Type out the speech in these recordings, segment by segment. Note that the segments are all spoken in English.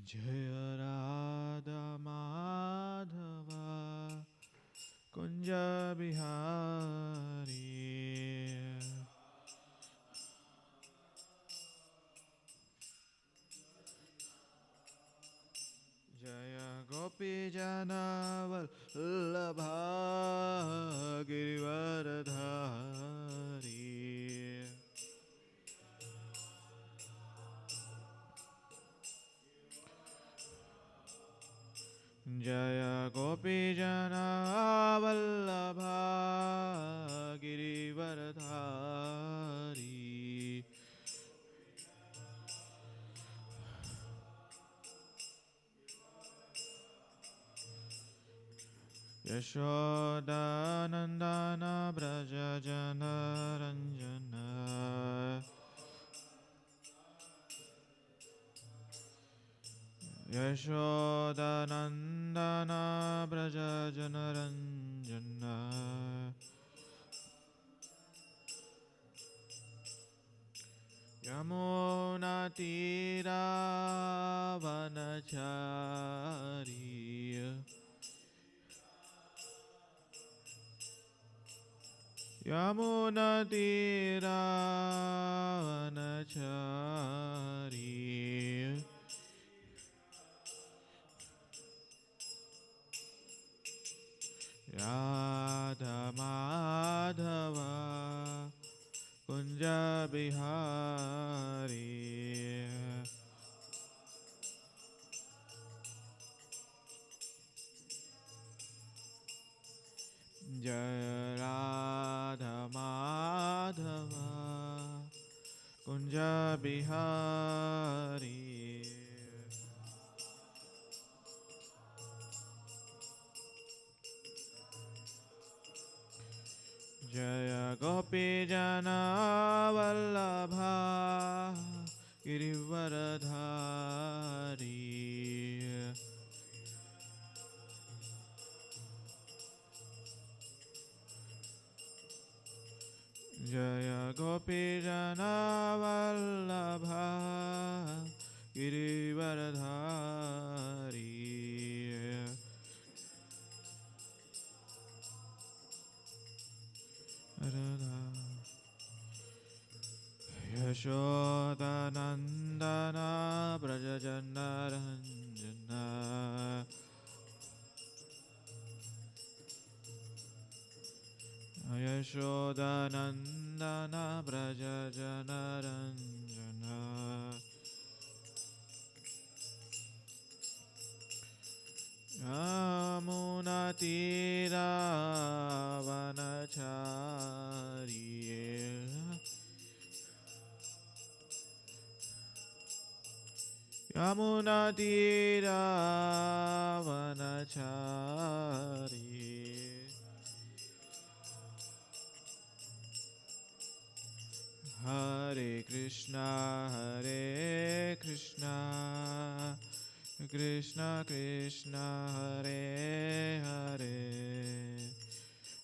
Jaya Radha Madhava Kunja Bihari Jaya Gopi Jana Vallabha Girivaradhari Jaya Gopi Jana Vallabha Girivaradhari Yashoda Nandana Braja Jana Ranjana Yashoda Nandana Braja Jana Ranjana Yamuna Tira Vanachari Yamuna Tira Vanachari Radha Madhava Kunja Bihari Jaya Radha Madhava Kunja Bihari Jaya Gopi Jana Vallabha Girivaradhari Jaya Gopi Jana Vallabha Girivaradhari Yashoda Nandana Braja Jana Ranjana Yashoda Nandana Braja Jana Ranjana Yamuna Tira Vanachari Yamuna Tira Vanachari Hare Krishna Krishna Krishna Hare Hare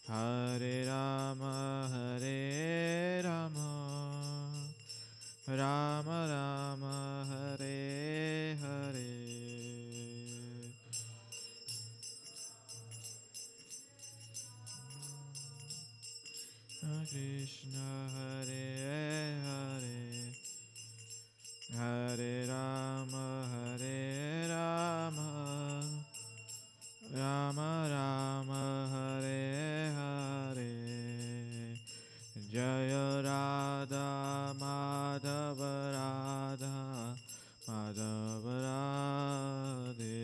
Hare Rama Rama Rama Hare Hare Krishna Hare Hare Hare Rama Rama Rama Hare Hare Jaya Radha Madhava Radha Madhava Radhe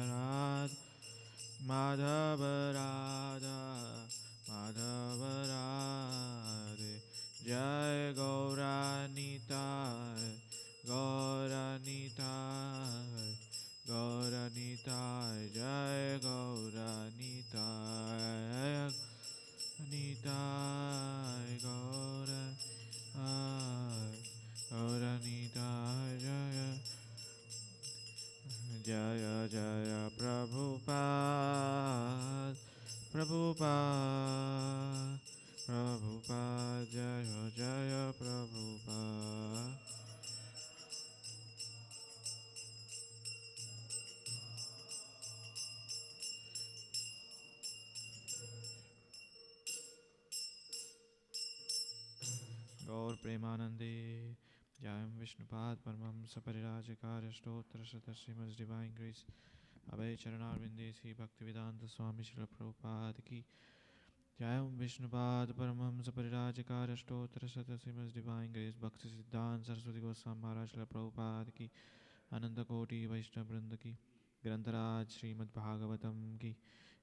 Radha Madhava Radha Madhava Radhe Jai Gauranitai Gauranitai Gauranitai Jai Gauranitai Nitai Gauranitai Jaya Jaya Jaya Prabhupada Prabhupada Prabhupada Jaya Jaya Prabhupada Gaur Premanande Jayam Vishnupad Paramam Saparilajakarya Stotra Srimad Divine Grace Abhay Charanarvinde Sri Bhaktivedanta Swami Srila Prabhupada Ki Jayam Vishnupad Paramam Saparilajakarya Stotra Srimad Divine Grace Bhakti Siddhanta Saraswati Goswami Maharaj Srila Prabhupada Ki Ananda Koti Vaishnava Vrinda Ki Grantaraj Srimad Bhagavatam Ki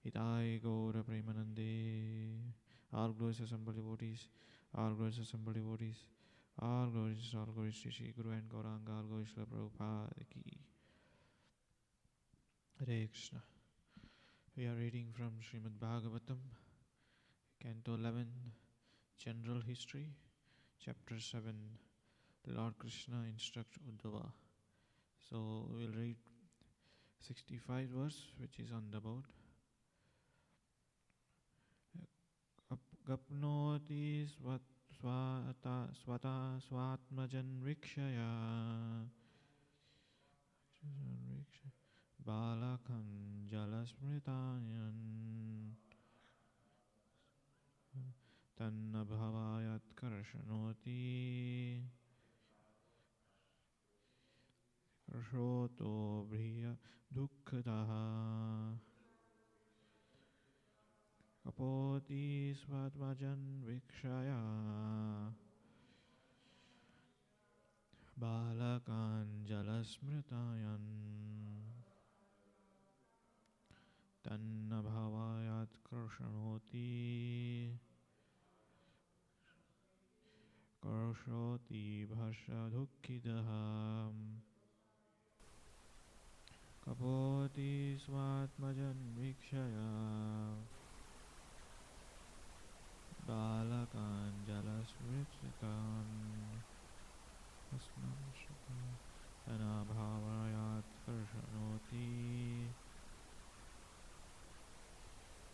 Itai Gaur Premanande. All glories assembled devotees, all glories assembled devotees, all glories to Shri Guru and Gauranga, all glories to Prabhupada Ki. Hare Krishna. We are reading from Srimad Bhagavatam, Canto 11, General History, Chapter 7, Lord Krishna instructs Uddhava. So we will read 65 verse, which is on the board. Gapnoti swatmajan vikshaya balakam jalasmritayan tanna bhavayat karshanoti karshoto bhriya dukkhadaha. Kapoti svatvajan vikshaya balakan jalasmritayan tanna bhavayat karshanoti karshoti bhasha dukkhidaham. Kapoti svatvajan vikshaya balakan jalasmritayan tanna bhavayat karshanoti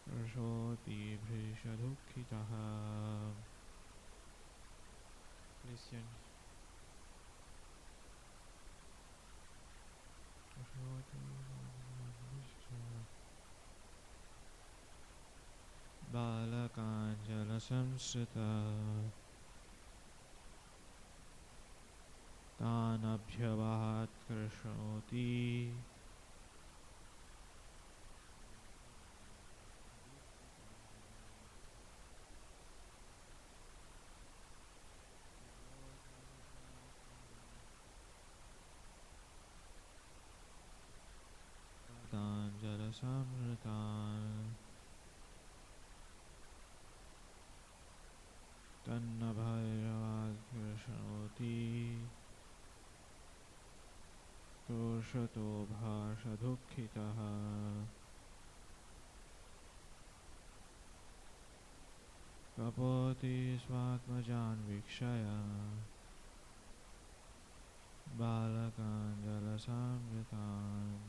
karshoti bhrisha dukkhitaha. Listen. Balakanjala samsrita tanabhyavahat karshanoti Kanjala samritan tanna bhairavat karshanoti Toshato bhasha dukkhitaha. Kapoti svatmajan vikshaya balakanjala samritan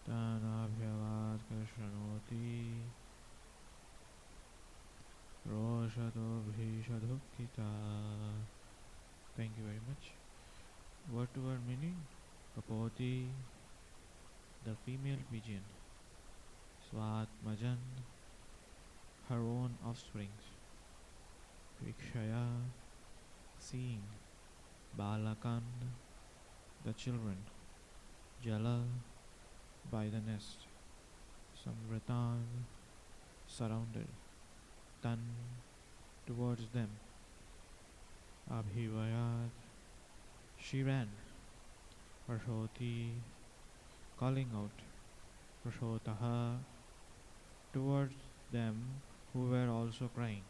tanabhyavat karshanoti roshato bhisha dukkhita. Thank you very much. Word to word meaning: Kapoti, the female pigeon; Svatmajan, her own offsprings; Vikshaya, seeing; Balakan, the children; Jala, by the nest; Samritan, surrounded; Tan, towards them; Abhivayat, she ran; Prashoti, calling out; Prashotaha, towards them who were also crying;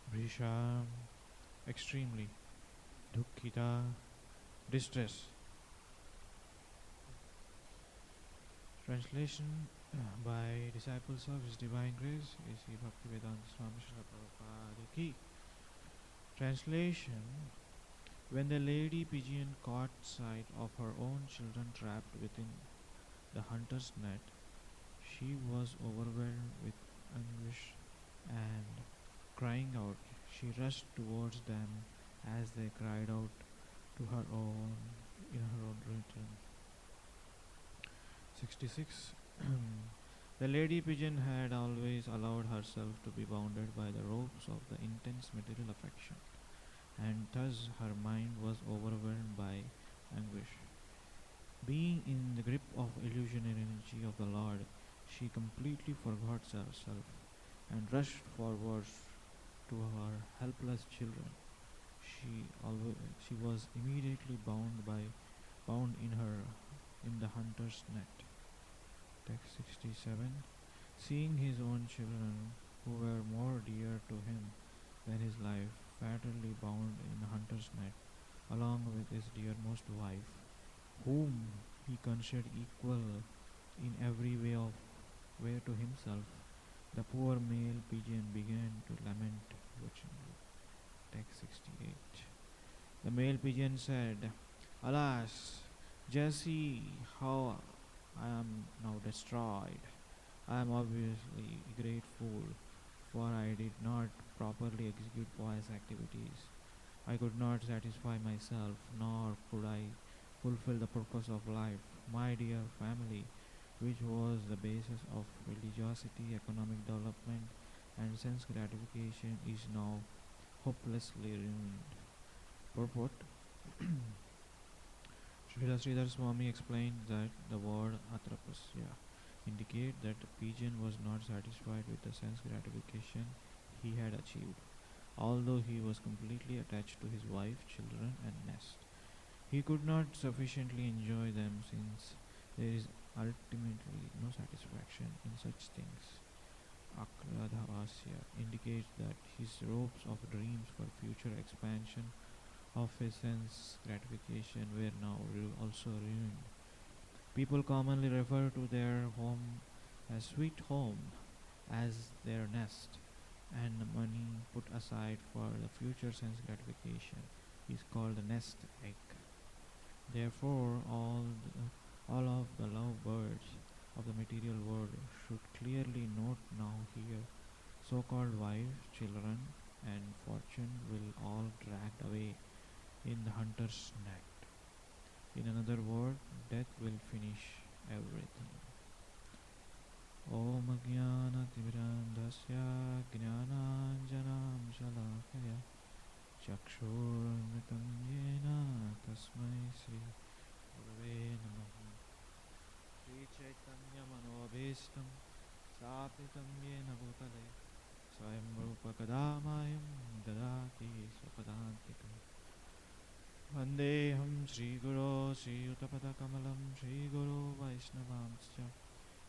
Bhrisham, extremely; Dukkhita, distress. Translation by disciples of His Divine Grace, A.C. Bhaktivedanta Swami Srila Prabhupada Ki. Translation: When the lady pigeon caught sight of her own children trapped within the hunter's net, she was overwhelmed with anguish and, crying out, she rushed towards them as they cried out to her own in her own return. 66. The lady pigeon had always allowed herself to be bounded by the ropes of the intense material affection, and thus her mind was overwhelmed by anguish. Being in the grip of illusionary energy of the Lord, she completely forgot herself and rushed forward to her helpless children. She was immediately bound in the hunter's net. Text 67. Seeing his own children, who were more dear to him than his life, fatally bound in a hunter's net, along with his dearmost wife, whom he considered equal in every way to himself, the poor male pigeon began to lament bitterly. Text 68. The male pigeon said, "Alas, just see how I am now destroyed. I am obviously a great fool, for I did not properly execute pious activities. I could not satisfy myself, nor could I fulfill the purpose of life. My dear family, which was the basis of religiosity, economic development, and sense gratification, is now hopelessly ruined." Purport. Srila Sridhar Swami explained that the word atrapasya indicate that the pigeon was not satisfied with the sense gratification he had achieved, although he was completely attached to his wife, children, and nest. He could not sufficiently enjoy them, since there is ultimately no satisfaction in such things. Akradhavasya indicates that his hopes of dreams for future expansion of his sense gratification were now also ruined. People commonly refer to their home as sweet home as their nest, and the money put aside for the future sense gratification is called the nest egg. Therefore, all of the lovebirds of the material world should clearly note now here, so-called wife, children, and fortune will all dragged away in the hunter's net. In another word, death will finish everything. Om Ajnanatimirandhasya Jnananjanam Shalakaya Chakshurmitam Yena Tasmai Sri Gurave Namaha. Sri Chaitanya Manobhishtam Sapitam Yena Bhutale Swayam Rupa Kadamayam Dadati Swapadantikam. Vandeham Shri Guru Shri Uttapadakamalam Shri Guru Vaishnavamscha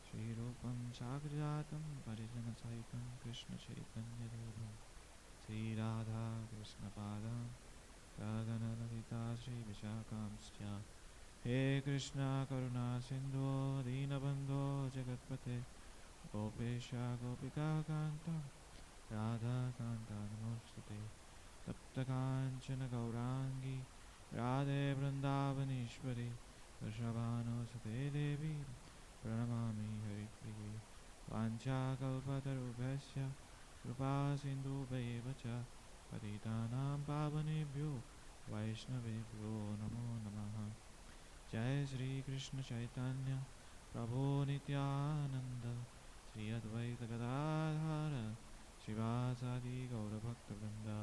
Shri Rupam Sagrajatam Parijana Saitam Krishna Chaitanya Devam Shri Radha Krishna Padam Ragana Lalita Shri Vishakamscha. He Krishna Karuna Sindhu Dinabandho Jagatpate Gopesha Gopika Kanta Radha Kanta Namostute Tapta Kanchana Gaurangi Radhe Vrindavaneshwari Vrishabhano Sate Devi Pranamami Haripriye Vancha Kalpatarubhasya Kripa Sindhu Bhaivacha Patitanam Pavanebhyo Vaishnavebhyo Namo Namaha. Jai Shri Krishna Chaitanya Prabhu Nityananda Shri Advaita Gadadhara Shivasadi Gaura Bhakta Vrinda.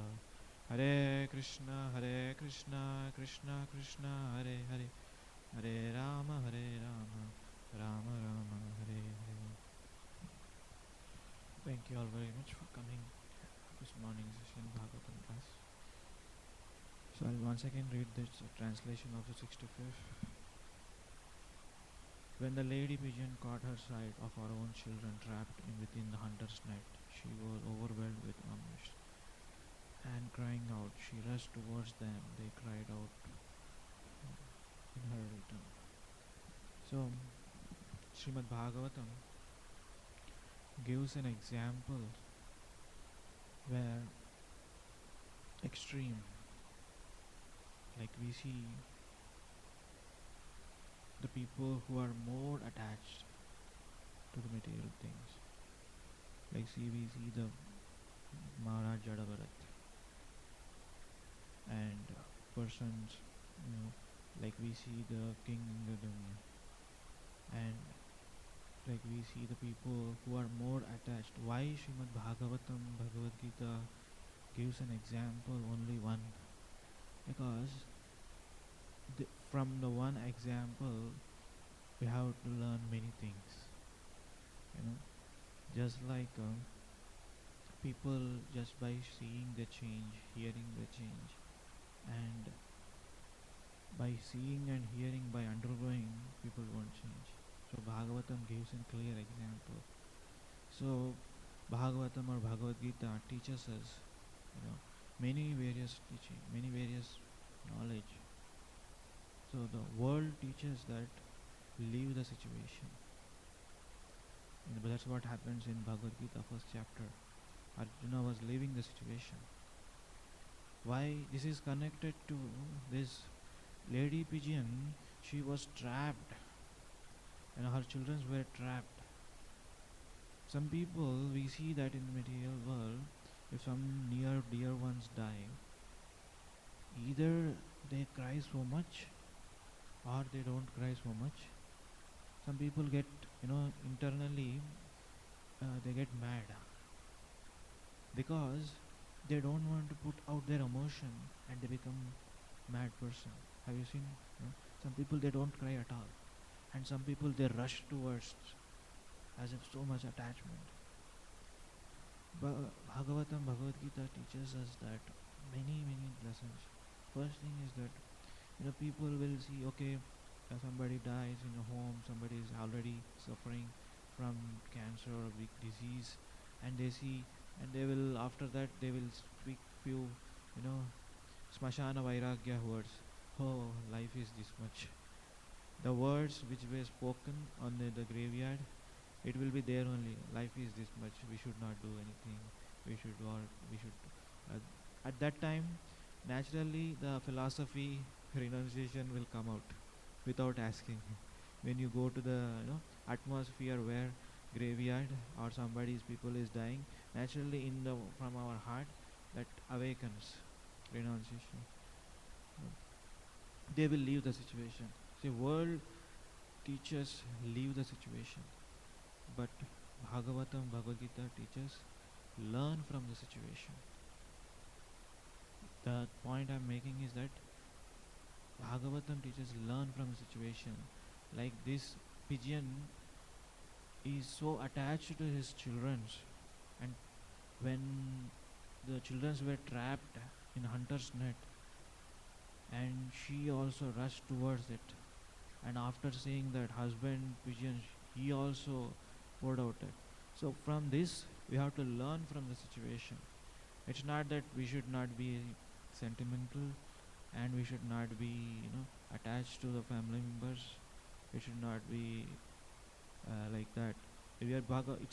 Hare Krishna, Krishna Krishna, Hare Hare, Hare Rama, Rama Rama, Hare Hare. Thank you all very much for coming this morning's session Bhagavatam class. So I'll once again read this translation of the 65th. When the lady pigeon caught her sight of her own children trapped within the hunter's net, she was overwhelmed with anguish, and crying out, she rushed towards them. They cried out in her return. So, Srimad Bhagavatam gives an example where extreme, like we see the people who are more attached to the material things. Like we see the Maharaj Jadavarat and persons, like we see the king and Like we see the people who are more attached. Why Srimad Bhagavatam, Bhagavad Gita gives an example, only one? Because from the one example, we have to learn many things. You know, just like people just by seeing the change, hearing the change, and by seeing and hearing, by undergoing, people won't change. So Bhagavatam gives a clear example. So Bhagavatam or Bhagavad Gita teaches us, many various teaching, many various knowledge. So the world teaches that leave the situation. But that's what happens in Bhagavad Gita first chapter. Arjuna was leaving the situation. Why? This is connected to this lady pigeon. She was trapped, and her children were trapped. Some people, we see that in the material world, if some near dear ones die, either they cry so much or they don't cry so much. Some people get, internally they get mad because they don't want to put out their emotion and they become mad person. Have you seen? Some people, they don't cry at all, and some people, they rush towards as if so much attachment. Bhagavatam, Bhagavad Gita teaches us that many lessons. First thing is that people will see, okay, somebody dies in a home, somebody is already suffering from cancer or big disease, and they see, and they will, after that they will speak few smashana vairagya words. Oh, life is this much. The words which were spoken on the graveyard, it will be there only. Life is this much. We should not do anything. We should work. We should. At that time, naturally, the philosophy renunciation will come out without asking. When you go to the atmosphere where graveyard or somebody's people is dying, naturally from our heart that awakens renunciation. They will leave the situation. See, world teaches leave the situation, but Bhagavatam, Bhagavad Gita teaches learn from the situation. The point I'm making is that Bhagavatam teaches learn from the situation. Like this pigeon is so attached to his children, and when the children were trapped in a hunter's net, and she also rushed towards it, and after seeing that husband pigeon, he also poured out it. So from this we have to learn from the situation. It's not that we should not be sentimental, and we should not be attached to the family members. It should not be like that. It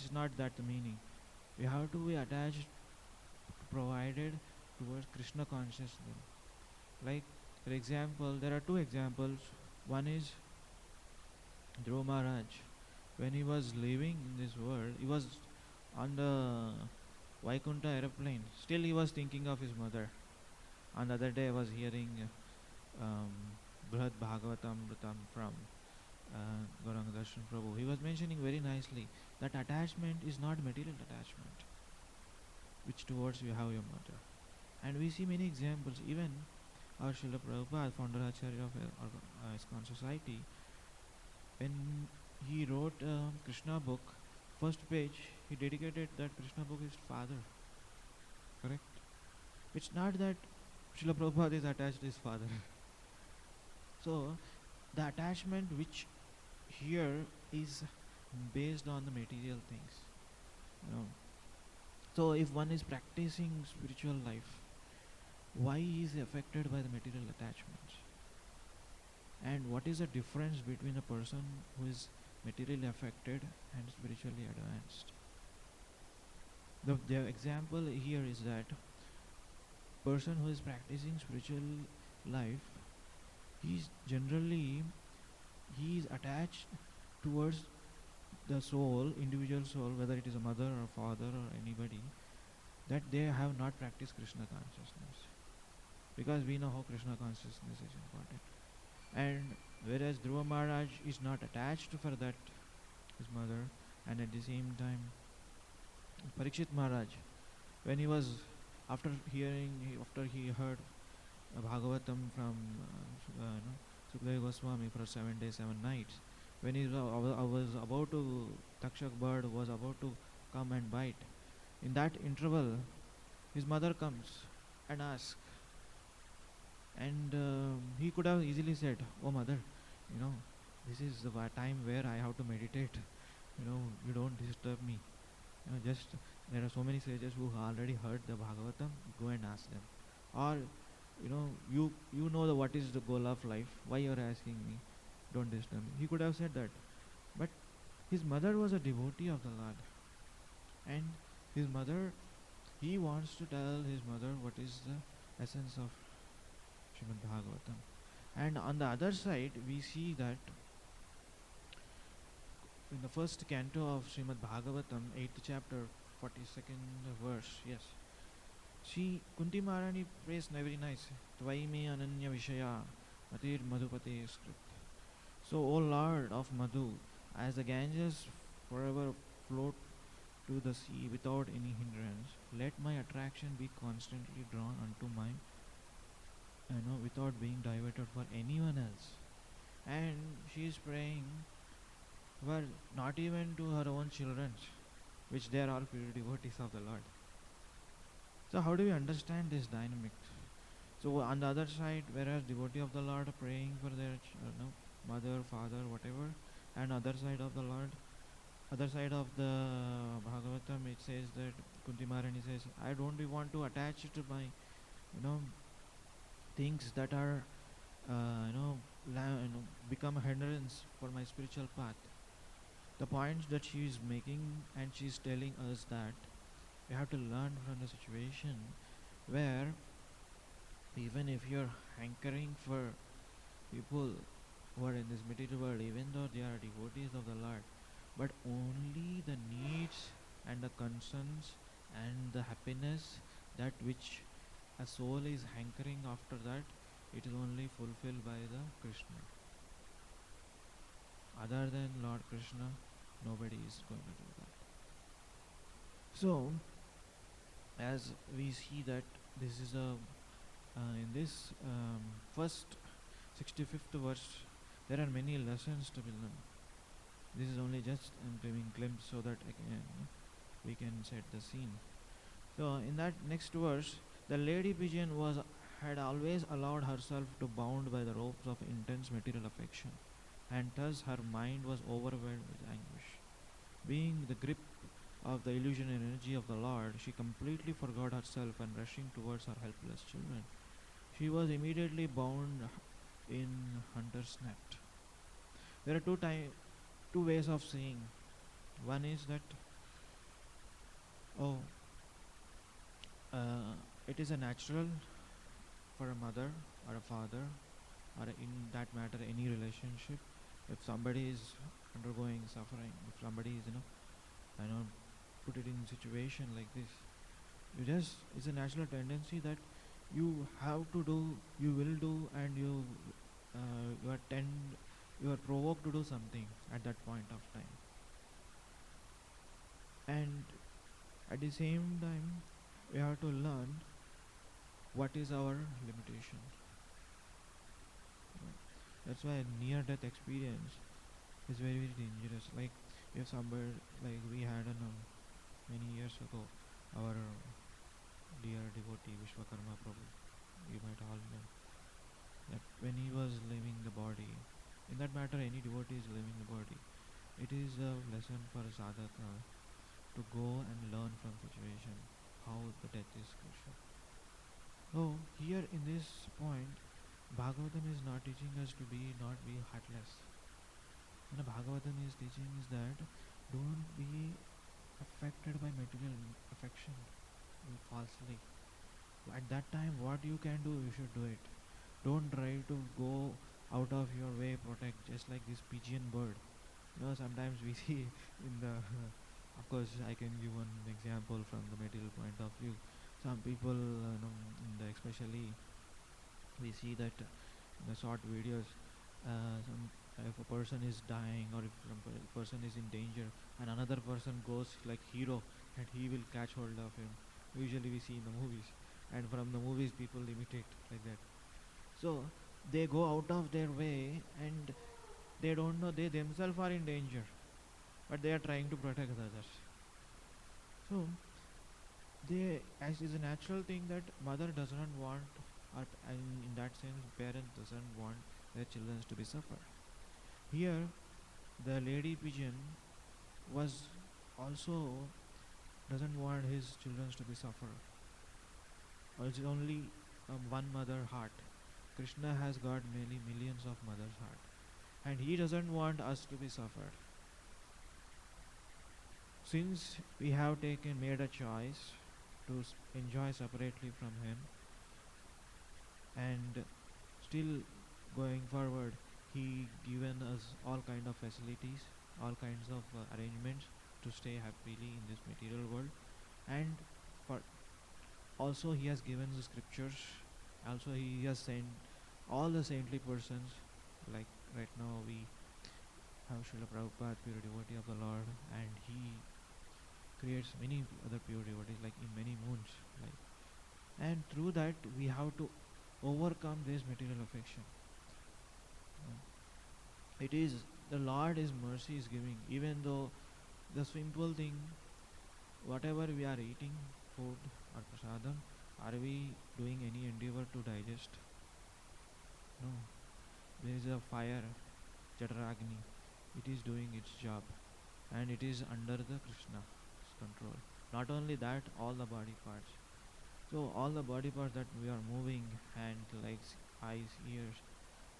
is not that the meaning. We have to be attached, provided towards Krishna consciousness. Like for example, there are two examples. One is Dhruva Maharaj. When he was living in this world, he was on the Vaikuntha aeroplane. Still he was thinking of his mother. On the other day I was hearing Brihad Bhagavatam from Gauranga Darshan Prabhu. He was mentioning very nicely that attachment is not material attachment, which towards you have your mother. And we see many examples. Even our Srila Prabhupada, founder Acharya of ISKCON Society, when he wrote Krishna book, first page, he dedicated that Krishna book is father. Correct? It's not that Srila Prabhupada is attached to his father. So, the attachment which here is based on the material things. So, if one is practicing spiritual life, why is he affected by the material attachments? And what is the difference between a person who is materially affected and spiritually advanced? The example here is that person who is practicing spiritual life, he is attached towards the soul, individual soul, whether it is a mother or father or anybody, that they have not practiced Krishna consciousness. Because we know how Krishna consciousness is important. And whereas Dhruva Maharaj is not attached for that his mother, and at the same time, Parikshit Maharaj, when he was after he heard Bhagavatam from Sukadeva Goswami for 7 days, 7 nights, when I was about to, Takshak bird was about to come and bite. In that interval, his mother comes and asks, and he could have easily said, "Oh mother, you know, this is the time where I have to meditate. You don't disturb me. Just there are so many sages who already heard the Bhagavatam. Go and ask them, or you know what is the goal of life. Why you are asking me? Don't disturb me." He could have said that, but his mother was a devotee of the Lord, and his mother, he wants to tell his mother what is the essence of Srimad Bhagavatam. And on the other side, we see that in the first canto of Srimad Bhagavatam, 8th chapter, 42nd verse, yes. She Kunti Maharani prays very nice. Tvai me ananya vishaya matir madhupate script. So, O Lord of Madhu, as the Ganges forever float to the sea without any hindrance, let my attraction be constantly drawn unto my, without being diverted for anyone else. And she is praying, well, not even to her own children, which they are all pure devotees of the Lord. So how do we understand this dynamic? So on the other side, whereas devotee of the Lord are praying for their mother, father, whatever, and other side of the Lord, other side of the Bhagavatam, it says that Kunti Maharani says, I don't want to attach to my, things that are, become a hindrance for my spiritual path. The points that she is making, and she is telling us that we have to learn from the situation where even if you're hankering for people who are in this material world, even though they are devotees of the Lord, but only the needs and the concerns and the happiness that which a soul is hankering after, that it is only fulfilled by the Krishna. Other than Lord Krishna, nobody is going to do that. So, as we see that this is in this first 65th verse, there are many lessons to be learned. This is only just giving glimpse so that we can set the scene. So in that next verse, the lady pigeon had always allowed herself to bound by the ropes of intense material affection, and thus her mind was overwhelmed with anguish. Being the grip of the illusion and energy of the Lord, she completely forgot herself, and rushing towards her helpless children, she was immediately bound in hunter's net. There are two ways of saying. One is that, it is a natural for a mother or a father, or in that matter any relationship. If somebody is undergoing suffering, if somebody is put it in situation like this, it's a natural tendency that you have to do, you will do, and you are provoked to do something at that point of time. And at the same time, we have to learn what is our limitation. That's why near-death experience is very, very dangerous. Like if somebody, like we had many years ago, our dear devotee Vishwakarma Prabhu, you might all know, that when he was leaving the body, in that matter any devotee is leaving the body, it is a lesson for a sadhaka to go and learn from situation how the death is crucial. So here in this point, Bhagavatam is not teaching us to not be heartless. Bhagavatam is teaching is that don't be affected by material affection falsely. At that time, what you can do, you should do it. Don't try to go out of your way, protect, just like this pigeon bird. Sometimes we see in the, of course, I can give one example from the material point of view. Some people, especially we see that in the short videos, some If a person is dying or if a person is in danger and another person goes like hero and he will catch hold of him. Usually we see in the movies, and from the movies people imitate like that. So they go out of their way and they don't know they themselves are in danger, but they are trying to protect others. So they, as is a natural thing that mother does not want, or in that sense parents doesn't want their children to be suffer. Here the lady pigeon was also doesn't want his children to be suffer. It's only one mother heart. Krishna has got many millions of mothers heart, and he doesn't want us to be suffered. Since we have made a choice to enjoy separately from him, and still going forward he given us all kind of facilities, all kinds of arrangements to stay happily in this material world, and for also he has given the scriptures, also he has sent all the saintly persons, like right now we have Srila Prabhupada, pure devotee of the Lord, and he creates many other pure devotees like in many moons, like, and through that we have to overcome this material affection. It is the Lord is mercy is giving, even though the simple thing, whatever we are eating, food or prasadam, are we doing any endeavor to digest? No. There is a fire, Jataragni, it is doing its job, and it is under the Krishna's control. Not only that, all the body parts. So all the body parts that we are moving, hands, legs, eyes, ears,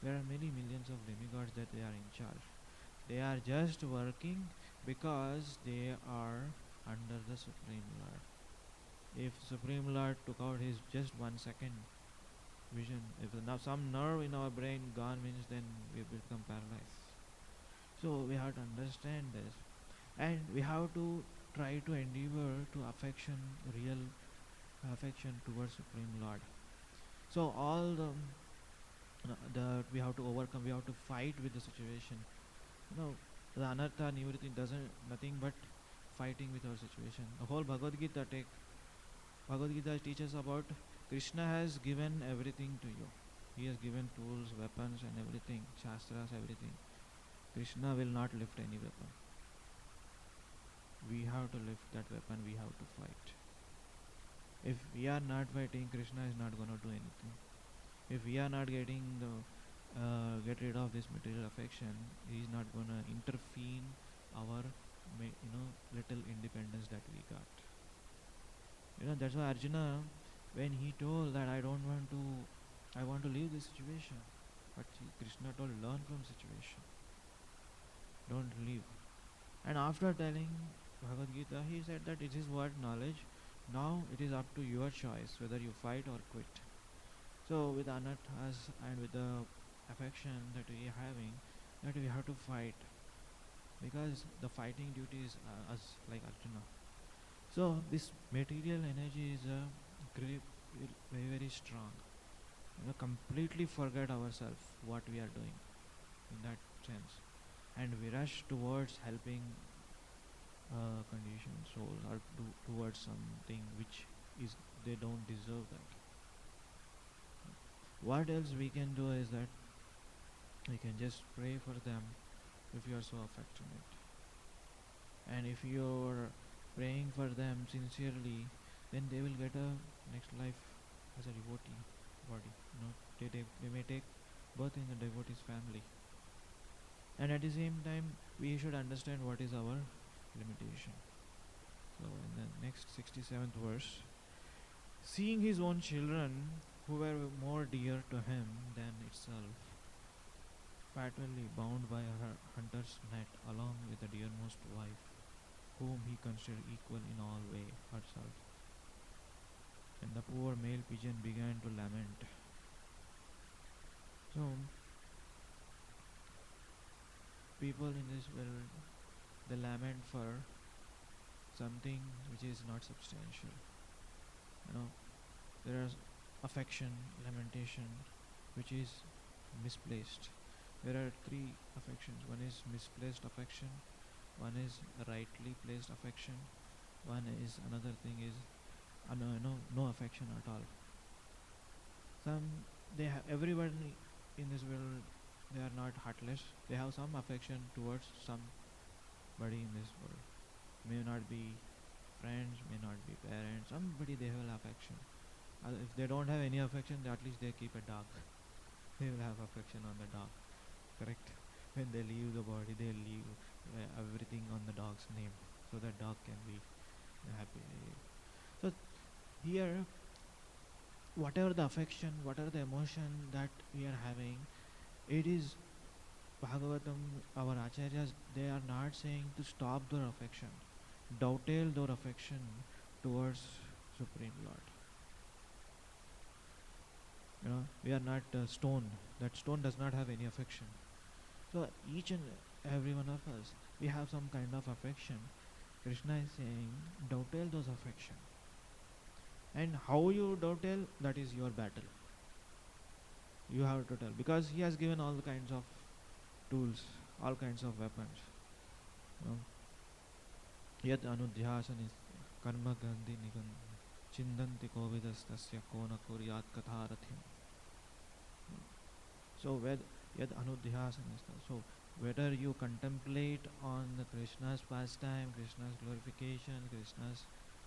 there are many millions of demigods that they are in charge. They are just working because they are under the Supreme Lord. If Supreme Lord took out his just 1 second vision, if some nerve in our brain gone means then we become paralyzed. So we have to understand this, and we have to try to endeavor to real affection towards Supreme Lord. So all the we have to overcome, we have to fight with the situation. The anartha nivritti doesn't nothing but fighting with our situation. The whole Bhagavad Gita teaches about Krishna has given everything to you. He has given tools, weapons and everything, shastras, everything. Krishna will not lift any weapon. We have to lift that weapon, we have to fight. If we are not fighting, Krishna is not going to do anything. If we are not getting get rid of this material affection, he is not going to intervene our little independence that we got. That's why Arjuna, when he told that I want to leave this situation, but Krishna told, learn from situation, don't leave. And after telling Bhagavad Gita, he said that it is what knowledge. Now it is up to your choice whether you fight or quit. So with anarthas and with the affection that we are having, that we have to fight, because the fighting duty is us, like Arjuna. So this material energy is very very strong. Completely forget ourselves what we are doing in that sense, and we rush towards helping conditioned soul, or towards something which is they don't deserve that. What else we can do is that we can just pray for them if you are so affectionate, and if you are praying for them sincerely, then they will get a next life as a devotee body. They may take birth in the devotee's family, and at the same time we should understand what is our limitation. So in the next 67th verse, seeing his own children who were more dear to him than itself, fatally bound by her hunter's net along with the dearmost wife, whom he considered equal in all way herself. And the poor male pigeon began to lament. So, people in this world, they lament for something which is not substantial. There is affection, lamentation, which is misplaced. There are three affections. One is misplaced affection, one is rightly placed affection, one is another thing is no affection at all. Some they have everybody in this world. They are not heartless. They have some affection towards somebody in this world. May not be friends, may not be parents. Somebody they will have affection. If they don't have any affection, at least they keep a dog. They will have affection on the dog. Correct? When they leave the body, they leave everything on the dog's name, so that dog can be happy. So here, whatever the affection, whatever the emotion that we are having, it is Bhagavatam, our acharyas, they are not saying to stop their affection, dovetail their affection towards Supreme Lord. We are not a stone. That stone does not have any affection. So each and every one of us, we have some kind of affection. Krishna is saying, dovetail those affection. And how you dovetail, that is your battle. You have to tell, because he has given all kinds of tools, all kinds of weapons. Yad anudhyasani karma gandhi nigan chindanti kovidastasya kona kuryat katharathim. So yad anudhyasani, so whether you contemplate on the Krishna's pastime, Krishna's glorification, Krishna's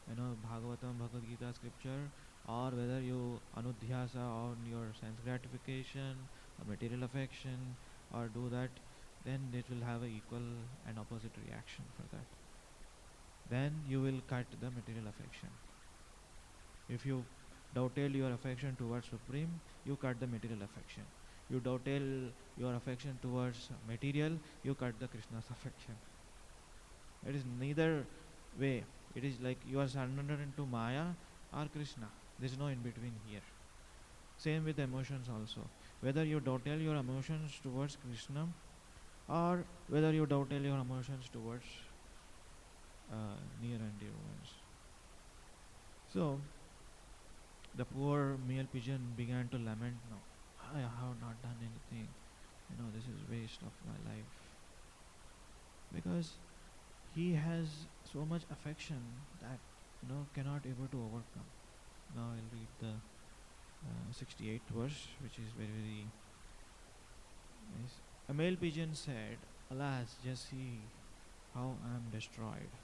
Bhagavatam, Bhagavad Gita scripture, or whether you anudhyasa on your sense gratification or material affection, or do that, then it will have an equal and opposite reaction for that. Then you will cut the material affection. If you dovetail your affection towards Supreme, you cut the material affection. You dovetail your affection towards material, you cut the Krishna's affection. It is neither way. It is like you are surrendered into Maya or Krishna. There is no in between here. Same with emotions also. Whether you dovetail your emotions towards Krishna, or whether you dovetail your emotions towards near and dear ones. So the poor male pigeon began to lament, "No, I have not done anything. This is waste of my life." Because he has so much affection that cannot able to overcome. Now I'll read the 68th verse, which is very, very nice. A male pigeon said, "Alas, just see how I am destroyed.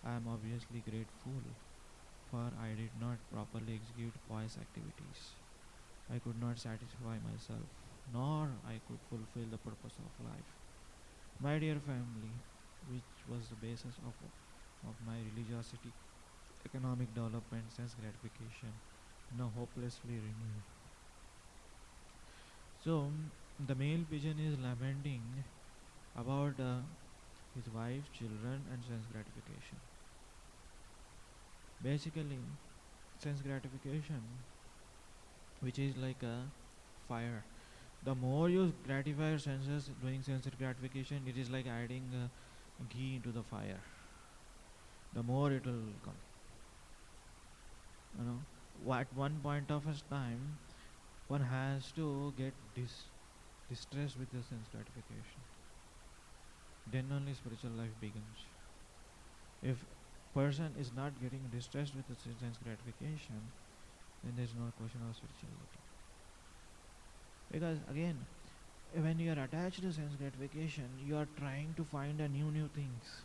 I am obviously great fool, for I did not properly execute pious activities. I could not satisfy myself, nor I could fulfill the purpose of life. My dear family, which was the basis of my religiosity, economic development, sense gratification, now hopelessly renewed." So the male pigeon is lamenting about his wife, children, and sense gratification. Basically, sense gratification, which is like a fire. The more you gratify your senses doing sense gratification, it is like adding ghee into the fire. The more it will come. At one point of his time, one has to get distressed with the sense gratification. Then only spiritual life begins. If person is not getting distressed with the sense gratification, then there is no question of spirituality. Because again, when you are attached to sense gratification, you are trying to find a new things.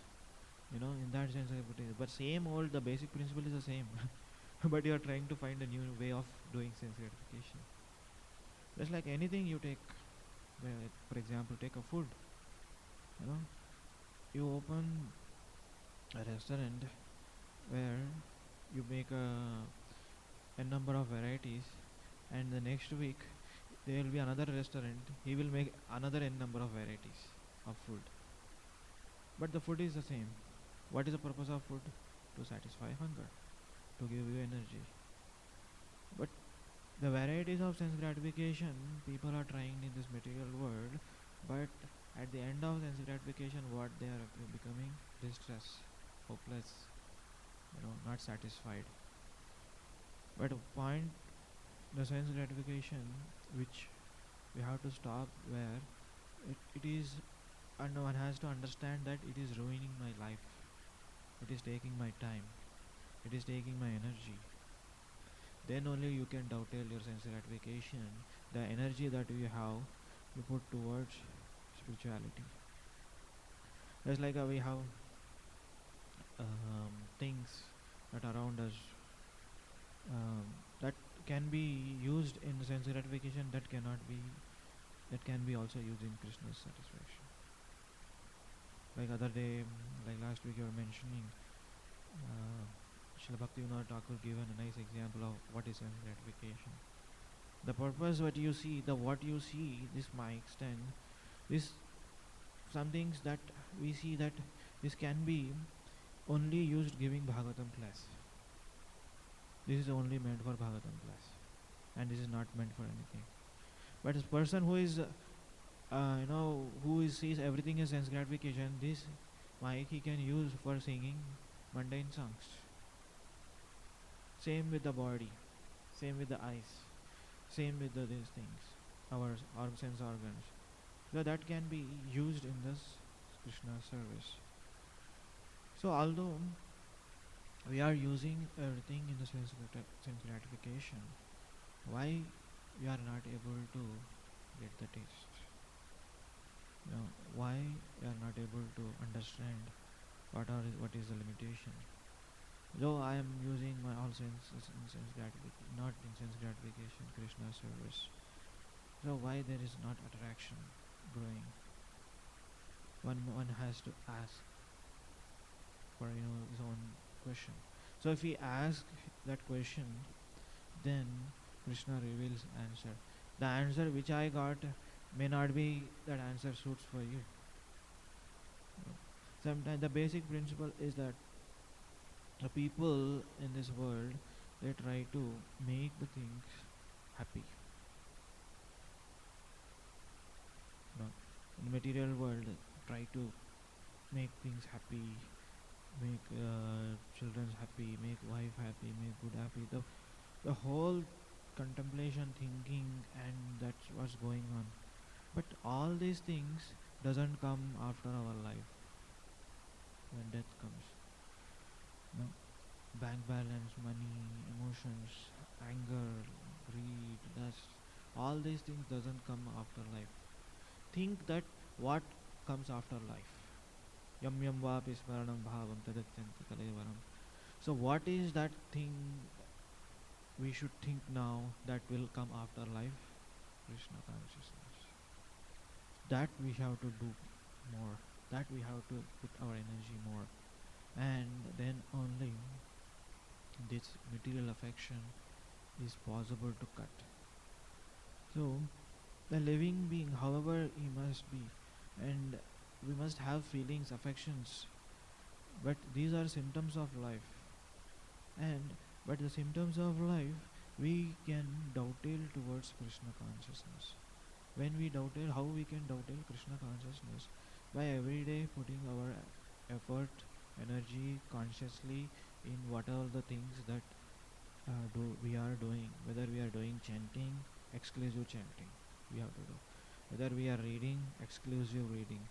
In that sense, but same old, the basic principle is the same. But you are trying to find a new way of doing sense gratification. Just like anything you take, for example, take a food. You open a restaurant where you make a number of varieties, and the next week there will be another restaurant, he will make another n number of varieties of food. But the food is the same. What is the purpose of food? To satisfy hunger, to give you energy. But the varieties of sense gratification people are trying in this material world, but at the end of sense gratification, what they are becoming? Distress, hopeless, not satisfied. But a point, the sense gratification which we have to stop, where it is, and one has to understand that it is ruining my life, it is taking my time, it is taking my energy. Then only you can dovetail your sense gratification, the energy that you have, you put towards spirituality. Just like we have things that around us, that can be used in sense gratification, that can be also used in Krishna's satisfaction. Like other day, like last week, you were mentioning, Srila Bhaktivinoda Thakur given a nice example of what is sense gratification. The purpose, what you see, this mic stand, this some things that we see that this can be only used giving Bhagavatam class. This is only meant for Bhagavatam class, and this is not meant for anything. But a person who is, sees everything as sense gratification, this mic he can use for singing mundane songs. Same with the body, same with the eyes, same with these things, our sense organs. So that can be used in this Krishna service. So although we are using everything in the sense gratification, why we are not able to get the taste? Why we are not able to understand what is the limitation? Though I am using my all senses in sense gratification, not in sense gratification, Krishna service. So why there is not attraction growing? One has to ask for his own question. So if we ask that question, then Krishna reveals answer. The answer which I got may not be that answer suits for you. Sometimes the basic principle is that the people in this world, they try to make the things happy. In the material world, try to make things happy, make children happy, make wife happy, make good happy. The whole contemplation, thinking, and that's what's going on. But all these things doesn't come after our life, when death comes. Bank balance, money, emotions, anger, greed, lust, all these things doesn't come after life. Think that what comes after life. Yam yam vapi smaranam bhavam tadatyanti kalevaram. So what is that thing we should think now that will come after life? Krishna consciousness. That we have to do more. That we have to put our energy more. And then only this material affection is possible to cut. So the living being, however he must be, and we must have feelings, affections, but these are symptoms of life. But the symptoms of life, we can dovetail towards Krishna consciousness. When we dovetail, how we can dovetail Krishna consciousness? By every day putting our effort, energy consciously in whatever the things that we are doing. Whether we are doing chanting, exclusive chanting, we have to do. Whether we are reading, exclusive reading.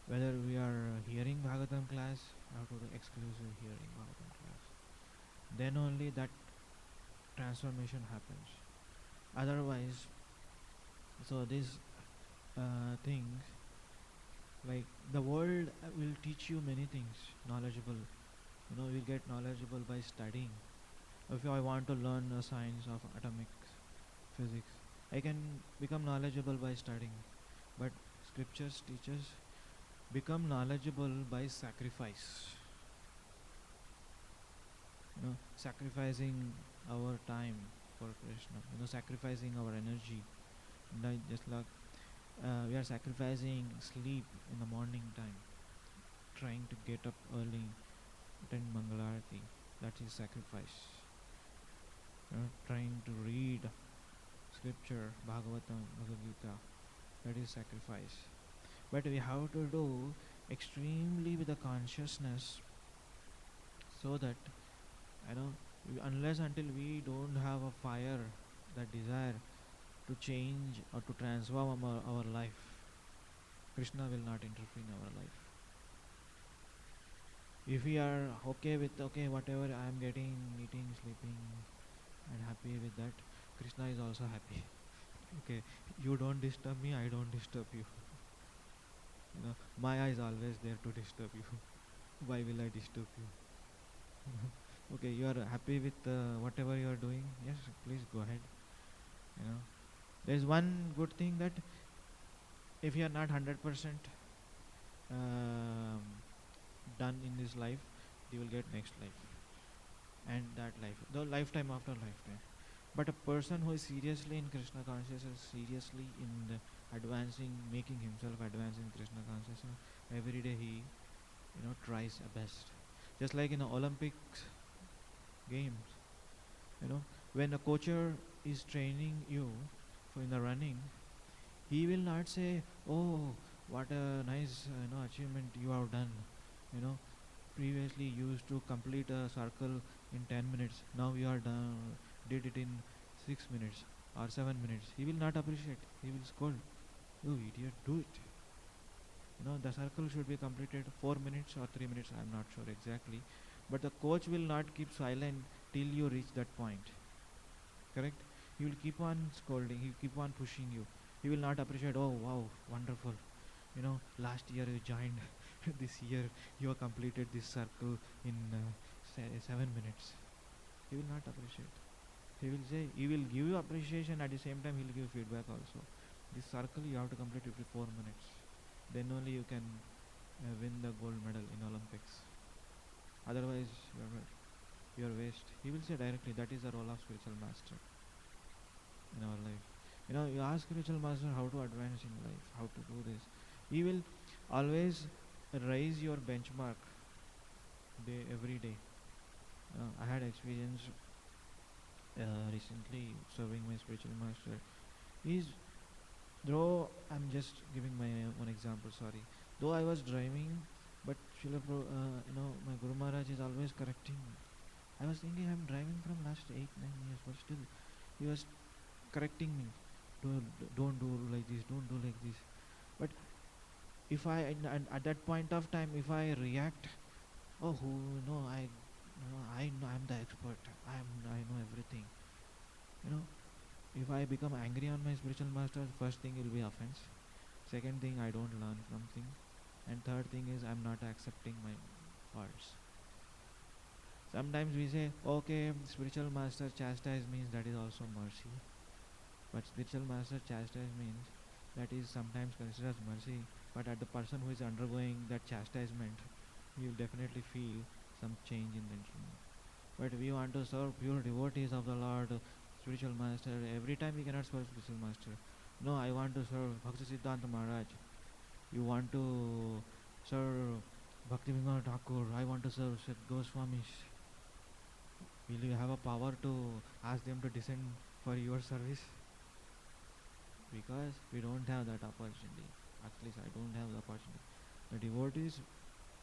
Whether we are hearing Bhagavatam class, we have to do exclusive hearing Bhagavatam class. Then only that transformation happens. Otherwise, so these things, like the world will teach you many things, knowledgeable. We'll get knowledgeable by studying. If I want to learn the science of atomic physics, I can become knowledgeable by studying. But scriptures teach us, become knowledgeable by sacrifice. Sacrificing our time for Krishna. Sacrificing our energy. Just like we are sacrificing sleep in the morning time, trying to get up early, attend Mangalarati. That is sacrifice. Trying to read scripture, Bhagavatam, Bhagavad Gita, that is sacrifice. But we have to do extremely with the consciousness, so that unless until we don't have a fire, that desire to change or to transform our life, Krishna will not interfere in our life. If we are okay with whatever I am getting, eating, sleeping, and happy with that, Krishna is also happy. Okay, you don't disturb me, I don't disturb you. Maya is always there to disturb you. Why will I disturb you? Okay, you are happy with whatever you are doing. Yes, please go ahead. There's one good thing that if you are not 100% um, done in this life, you will get next life, and that life, the lifetime after lifetime. But a person who is seriously in Krishna consciousness, seriously in advancing, making himself advance in Krishna consciousness, every day he tries a best. Just like in the Olympics games, when a coacher is training you for in the running, he will not say, "Oh, what a nice achievement you have done." Previously you used to complete a circle in 10 minutes. Now you are done, did it in 6 minutes or 7 minutes. He will not appreciate. He will scold. "You idiot, do it." The circle should be completed 4 minutes or 3 minutes. I am not sure exactly. But the coach will not keep silent till you reach that point. Correct? He will keep on scolding. He will keep on pushing you. He will not appreciate, "Oh, wow, wonderful. Last year you joined. This year you have completed this circle in 7 minutes." He will not appreciate. He will say, he will give you appreciation, at the same time he will give feedback also. This circle you have to complete every 4 minutes. Then only you can win the gold medal in Olympics. Otherwise, you are waste. He will say directly. That is the role of spiritual master in our life. You ask spiritual master how to advance in life, how to do this. He will always raise your benchmark every day. I had experience recently serving my spiritual master. Though I'm just giving my own example, sorry. Though I was driving, but my Guru Maharaj is always correcting me. I was thinking I'm driving from last 8-9 years, but still he was correcting me. Don't do like this, don't do like this. But if I, and at that point of time, if I react, I know I'm the expert. I know everything. If I become angry on my spiritual master, first thing will be offense. Second thing, I don't learn something. And third thing is I'm not accepting my faults. Sometimes we say, okay, spiritual master chastise means that is also mercy. But spiritual master chastise means that is sometimes considered as mercy. But at the person who is undergoing that chastisement, he will definitely feel some change in the instrument. But we want to serve pure devotees of the Lord, spiritual master. Every time we cannot serve spiritual master. No, I want to serve Bhakti Siddhanta Maharaj. You want to serve Bhaktivinoda Thakur. I want to serve Sri Goswamis. Will you have a power to ask them to descend for your service? Because we don't have that opportunity. At least I don't have the opportunity. The devotees,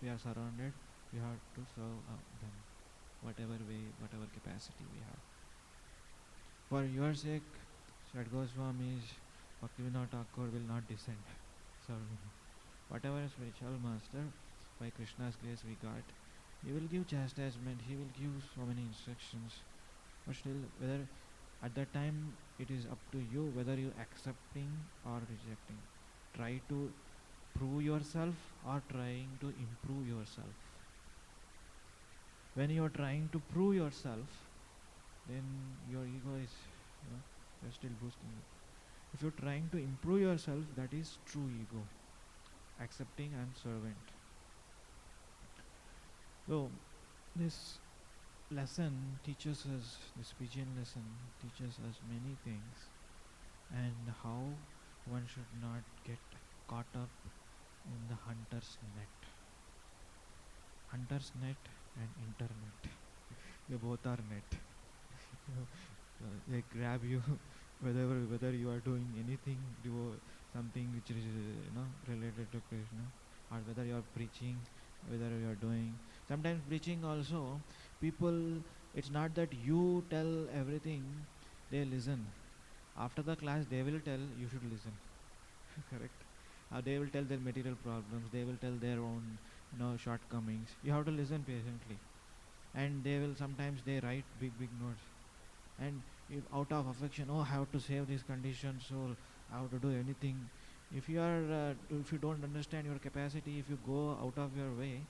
we are surrounded. We have to serve them, whatever way, whatever capacity we have. For your sake, Sri Goswamis, Bhaktivinoda Thakur will not descend. Serve me. Whatever spiritual master, by Krishna's grace we got, he will give chastisement, he will give so many instructions. But still, whether at that time it is up to you whether you accepting or rejecting. Try to prove yourself or trying to improve yourself. When you are trying to prove yourself, then your ego is, you're still boosting it. If you're trying to improve yourself, that is true ego, accepting and servant. So, this lesson teaches us, this pigeon lesson teaches us many things, and how one should not get caught up in the hunter's net. Hunter's net and internet. They both are net. They grab you whether you are doing anything, something which is related to Krishna, or whether you are preaching, whether you are doing. Sometimes preaching also, people, it's not that you tell everything, they listen. After the class, they will tell, you should listen. Correct? They will tell their material problems. They will tell their own, shortcomings. You have to listen patiently. And they will sometimes they write big notes. And if out of affection, oh, I have to save this conditioned soul. I have to do anything. If you don't understand your capacity, if you go out of your way,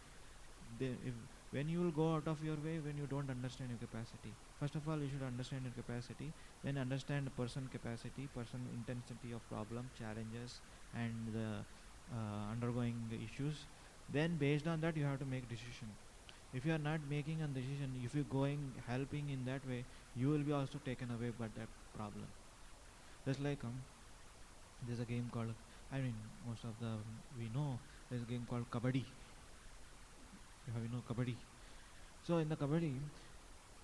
when you will go out of your way, when you don't understand your capacity. First of all, you should understand your capacity, then understand the person capacity, person intensity of problem, challenges, and the undergoing the issues. Then based on that, you have to make decision. If you are not making a decision, if you going helping in that way, you will be also taken away by that problem. Just like there's a game called, most of the we know there's a game called Kabaddi. You know Kabaddi. So in the Kabaddi,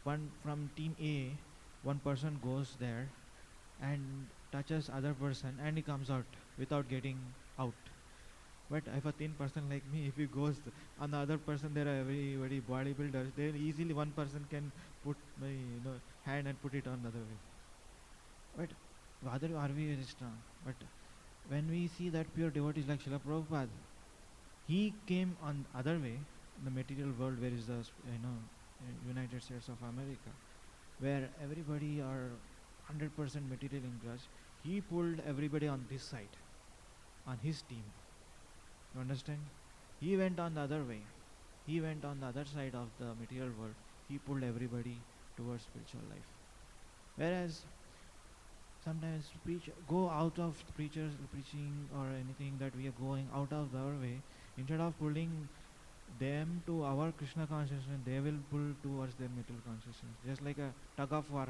one from team A, one person goes there and touches other person and he comes out without getting out. But if a thin person like me, if he goes on the other person, there are very bodybuilders. Then easily one person can put my hand and put it on the other way. But rather are we very strong? But when we see that pure devotees like Srila Prabhupada, he came on other way, the material world, where is the United States of America, where everybody are 100% material interest. He pulled everybody on this side, on his team. You understand? He went on the other way. He went on the other side of the material world. He pulled everybody towards spiritual life. Whereas sometimes go out of preachers preaching or anything, that we are going out of our way. Instead of pulling them to our Krishna consciousness, they will pull towards their material consciousness. Just like a tug of war.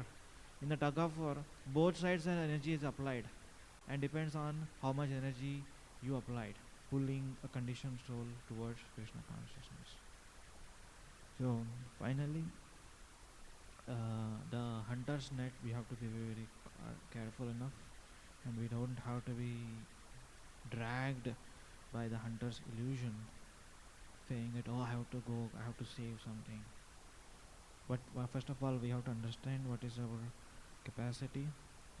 In the tug of war, both sides and energy is applied, and depends on how much energy you applied, pulling a conditioned soul towards Krishna consciousness. So finally, the hunter's net, we have to be very careful enough, and we don't have to be dragged by the hunter's illusion, saying that, oh, I have to go, I have to save something. But first of all, we have to understand what is our capacity,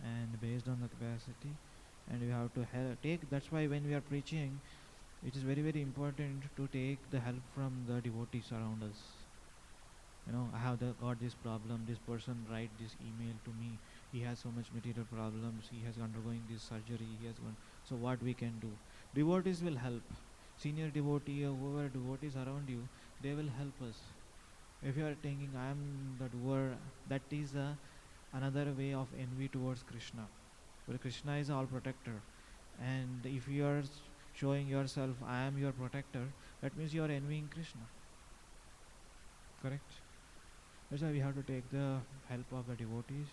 and based on the capacity, and we have to take. That's why when we are preaching, it is very important to take the help from the devotees around us. I have got this problem. This person write this email to me. He has so much material problems. He has undergoing this surgery. So what we can do? Devotees will help. Senior devotee or whoever devotees around you, they will help us. If you are thinking, I am the doer, that is another way of envy towards Krishna. But Krishna is all protector, and if you are showing yourself, I am your protector, that means you are envying Krishna. Correct? That's why we have to take the help of the devotees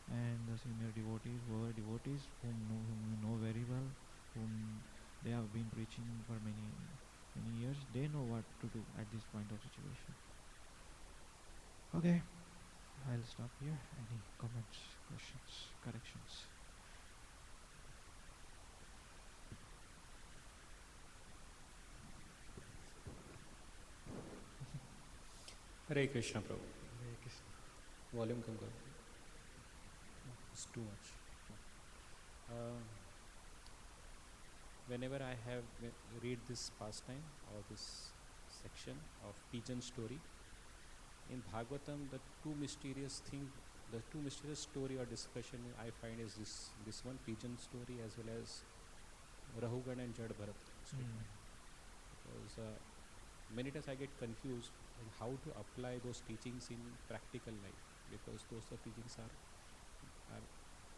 and the senior devotees, whoever devotees whom you know very well, whom they have been preaching for many years. They know what to do at this point of situation. Okay, I'll stop here. Any comments, questions, corrections? Hare Krishna, Prabhu. Hare Krishna. Volume come karo. It's too much. Whenever I have read this pastime or this section of pigeon story, in Bhagavatam, the two mysterious story or discussion I find is this one pigeon story, as well as Rahugan and Jad Bharat story. Because many times I get confused in how to apply those teachings in practical life, because those teachings are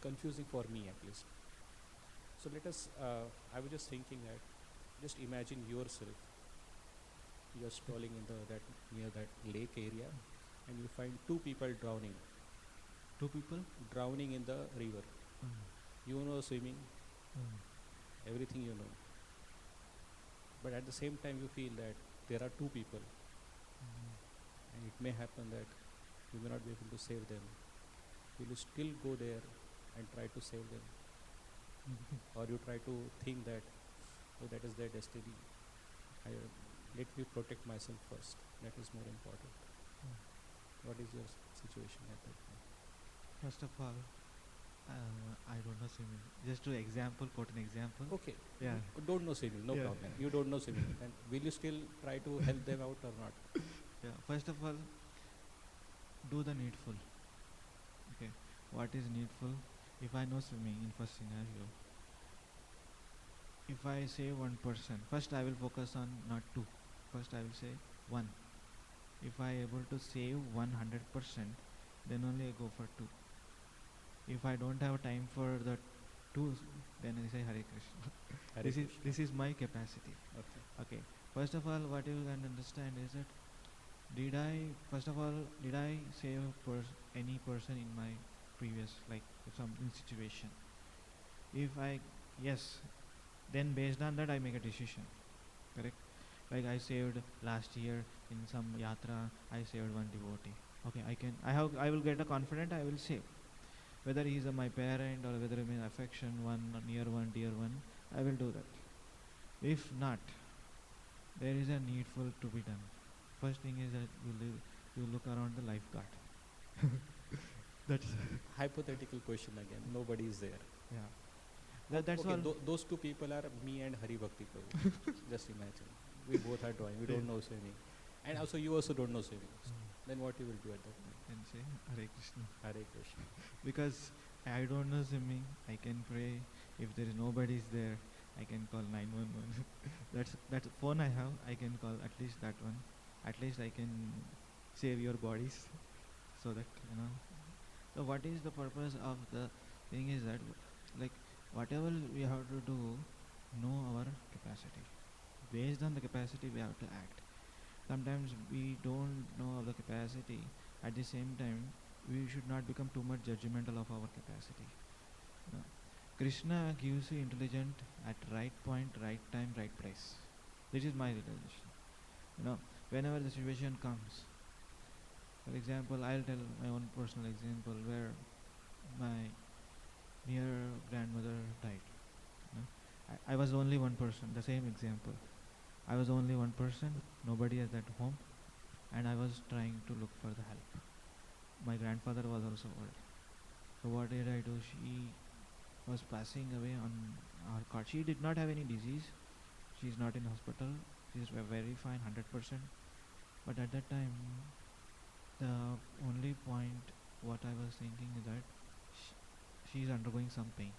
confusing for me at least. So let us, I was just thinking that, just imagine yourself, you're strolling in near that lake area, and you find two people drowning. Two people? Drowning in the river. You know swimming, everything you know. But at the same time you feel that there are two people, and it may happen that you may not be able to save them. Will you still go there and try to save them? Or you try to think that, oh, that is their destiny. Let me protect myself first. That is more important. What is your situation at that point? First of all, I don't know swimming. Just to example, quote an example. Okay. Yeah. You don't know swimming, no Yeah. problem. You don't know swimming. And will you still try to help them out or not? Yeah. First of all, do the needful. Okay. What is needful? If I know swimming in first scenario, if I say one person, first I will focus on not two. First I will say one. If I able to save 100%, then only I go for two. If I don't have time for the two, then I say Hare Krishna. Hare this is Krishna. this is my capacity. Okay. Okay. First of all, what you can understand is that did I save any person in my previous some in situation? If I yes, then based on that I make a decision. Correct? Like I saved last year in some yatra, I saved one devotee. Okay, I will get a confident, I will save. Whether he is my parent or whether he is affection one, near one, dear one, I will do that. If not, there is a needful to be done. First thing is that you look around the lifeguard. That's Hypothetical question again. Nobody is there. yeah. That's okay, all. Those two people are me and Hari Bhakti Prabhu. Just imagine. We both are drawing. We don't know swimming. And also you also don't know swimming. Then what you will do at that time? And say Hare Krishna. Hare Krishna. Because I don't know swimming, I can pray. If there is nobody is there, I can call 911. That's phone I have. I can call at least that one. At least I can save your bodies, so that So what is the purpose of the thing is that like whatever we have to do, know our capacity. Based on the capacity we have to act. Sometimes we don't know of the capacity. At the same time, we should not become too much judgmental of our capacity. No. Krishna gives you intelligence at right point, right time, right place. This is my realization. Whenever the situation comes, for example, I'll tell my own personal example where my near grandmother died. I was only one person, the same example. I was only one person, nobody is at home, and I was trying to look for the help. My grandfather was also old. So what did I do? She was passing away on our cot. She did not have any disease. She is not in hospital. She is very fine, 100%. But at that time, the only point what I was thinking is that she is undergoing some pain.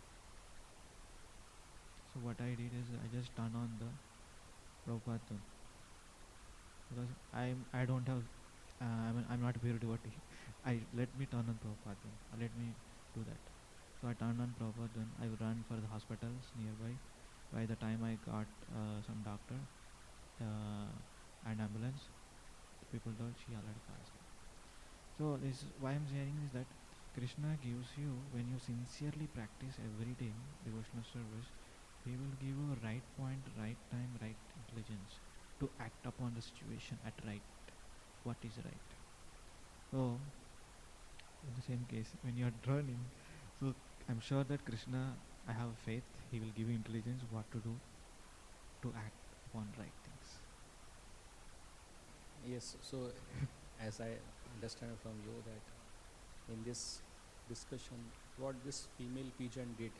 So what I did is I just turned on the Prabhupada, because I don't have I'm not a pure devotee. Let me turn on Prabhupada. Let me do that. So I turned on Prabhupada. I ran for the hospitals nearby. By the time I got some doctor and ambulance, people told she already passed. So this why I'm saying is that Krishna gives you, when you sincerely practice every day devotional service, He will give you a right point, right time, right intelligence to act upon the situation at right, what is right. So, in the same case, when you are drowning, so I'm sure that Krishna, I have faith, He will give you intelligence what to do to act upon right things. Yes, so as I understand from you that in this discussion, what this female pigeon did,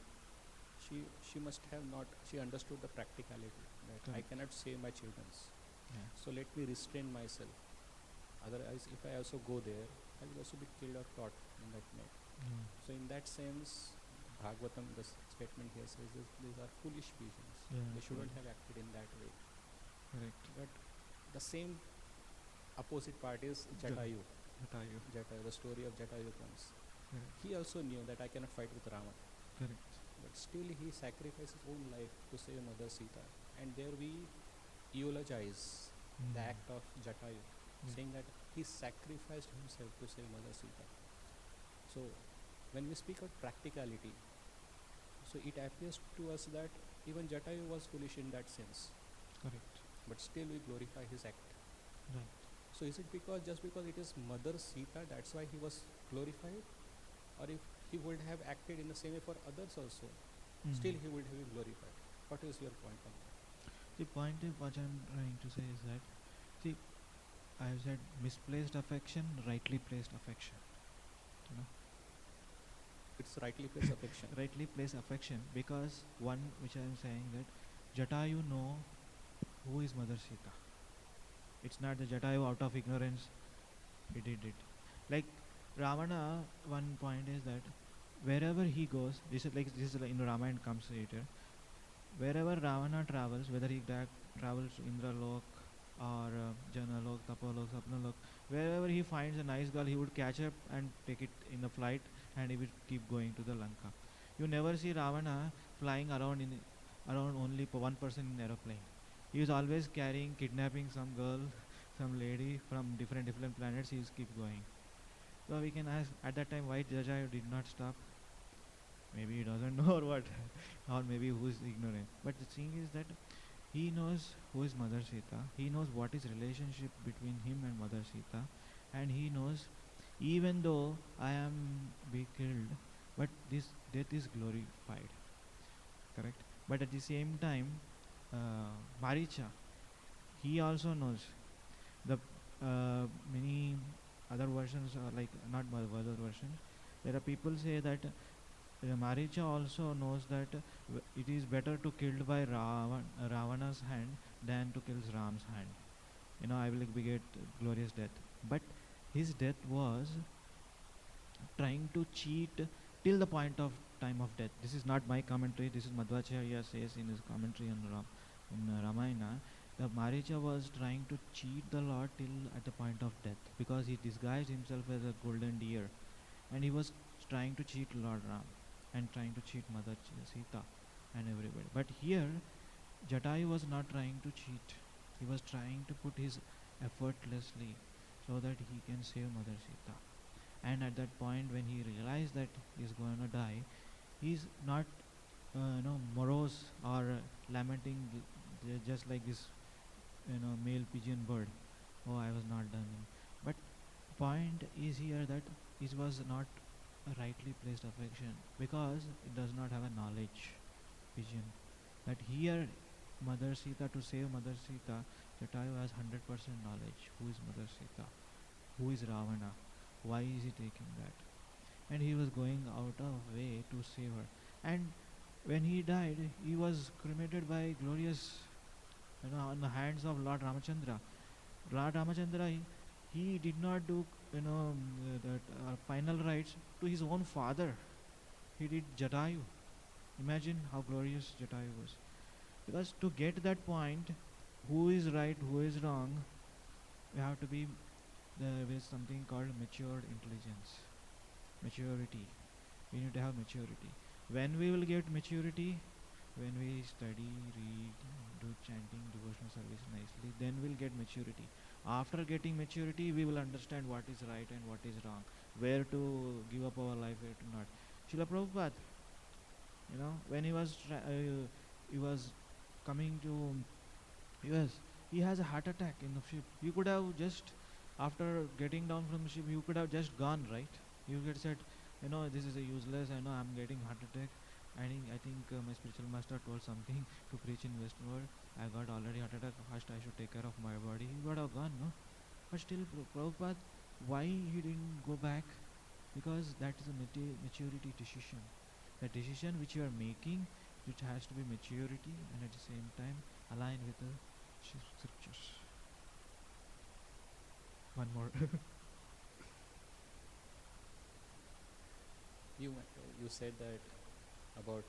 she must have not, she understood the practicality that I cannot save my children. Yeah. So let me restrain myself. Otherwise, if I also go there, I will also be killed or caught in that net. So in that sense, Bhagavatam, the statement here says these are foolish pigeons. Yeah, they shouldn't have acted in that way. Correct. But the same opposite part is Jatayu. Jatayu, the story of Jatayu comes. Correct. He also knew that I cannot fight with Rama. Correct. But still he sacrificed his own life to save Mother Sita. And there we eulogize the act of Jatayu, saying that he sacrificed himself to save Mother Sita. So when we speak of practicality, so it appears to us that even Jatayu was foolish in that sense. Correct. But still we glorify his act. Right. So is it just because it is Mother Sita, that's why he was glorified? Or if he would have acted in the same way for others also, still he would have been glorified. What is your point on that? The point is what I'm trying to say is that, see, I have said misplaced affection, rightly placed affection. It's rightly placed affection. Rightly placed affection, because one which I am saying that Jatayu know who is Mother Sita. It's not the Jatayu out of ignorance he did it. Like Ravana, one point is that wherever he goes, this is like in Ramayana comes later. Wherever Ravana travels, whether he travels to Indralok or Janalok, Tapalok, Sapnalok, wherever he finds a nice girl, he would catch up and take it in the flight, and he would keep going to the Lanka. You never see Ravana flying around only one person in aeroplane. He is always carrying, kidnapping some girl, some lady from different planets. He is keep going. So we can ask at that time why Jajaya did not stop. Maybe he doesn't know or what, or maybe who is ignorant. But the thing is that he knows who is Mother Sita. He knows what is relationship between him and Mother Sita, and he knows even though I am be killed, but this death is glorified. Correct. But at the same time, Maricha, he also knows the many other versions, like not other versions. There are people say that Maricha also knows that it is better to killed by Ravana's hand than to kill Ram's hand. I will beget glorious death. But his death was trying to cheat till the point of time of death. This is not my commentary. This is Madhvacharya says in his commentary on Ramayana. The Maricha was trying to cheat the Lord till at the point of death, because he disguised himself as a golden deer, and he was trying to cheat Lord Ram and trying to cheat Mother Sita and everybody. But here, Jatayu was not trying to cheat. He was trying to put his effortlessly so that he can save Mother Sita. And at that point, when he realized that he is going to die, he is not morose or lamenting just like this male pigeon bird. Oh, I was not done. But point is here that it was not a rightly placed affection, because it does not have a knowledge vision. That here Mother Sita, to save Mother Sita, Jatayu has 100% knowledge. Who is Mother Sita? Who is Ravana? Why is he taking that? And he was going out of way to save her. And when he died, he was cremated by glorious, on the hands of Lord Ramachandra. Lord Ramachandra, he did not do, that final rites to his own father. He did Jatayu. Imagine how glorious Jatayu was. Because to get that point, who is right, who is wrong, we have to be with something called matured intelligence. Maturity. We need to have maturity. When we will get maturity? When we study, read, do chanting, devotional service nicely, then we'll get maturity. After getting maturity, we will understand what is right and what is wrong, where to give up our life, where to not. Srila Prabhupada, when he was coming to US, he has a heart attack in the ship. You could have just, after getting down from the ship, you could have just gone, right? You could have said, this is a useless, I'm getting heart attack. I think my spiritual master told something to preach in West world. I got already heart attack. First I should take care of my body. He would have gone, no? But still, Prabhupada, why he didn't go back? Because that is a maturity decision. The decision which you are making, which has to be maturity and at the same time align with the scriptures. One more. You said that about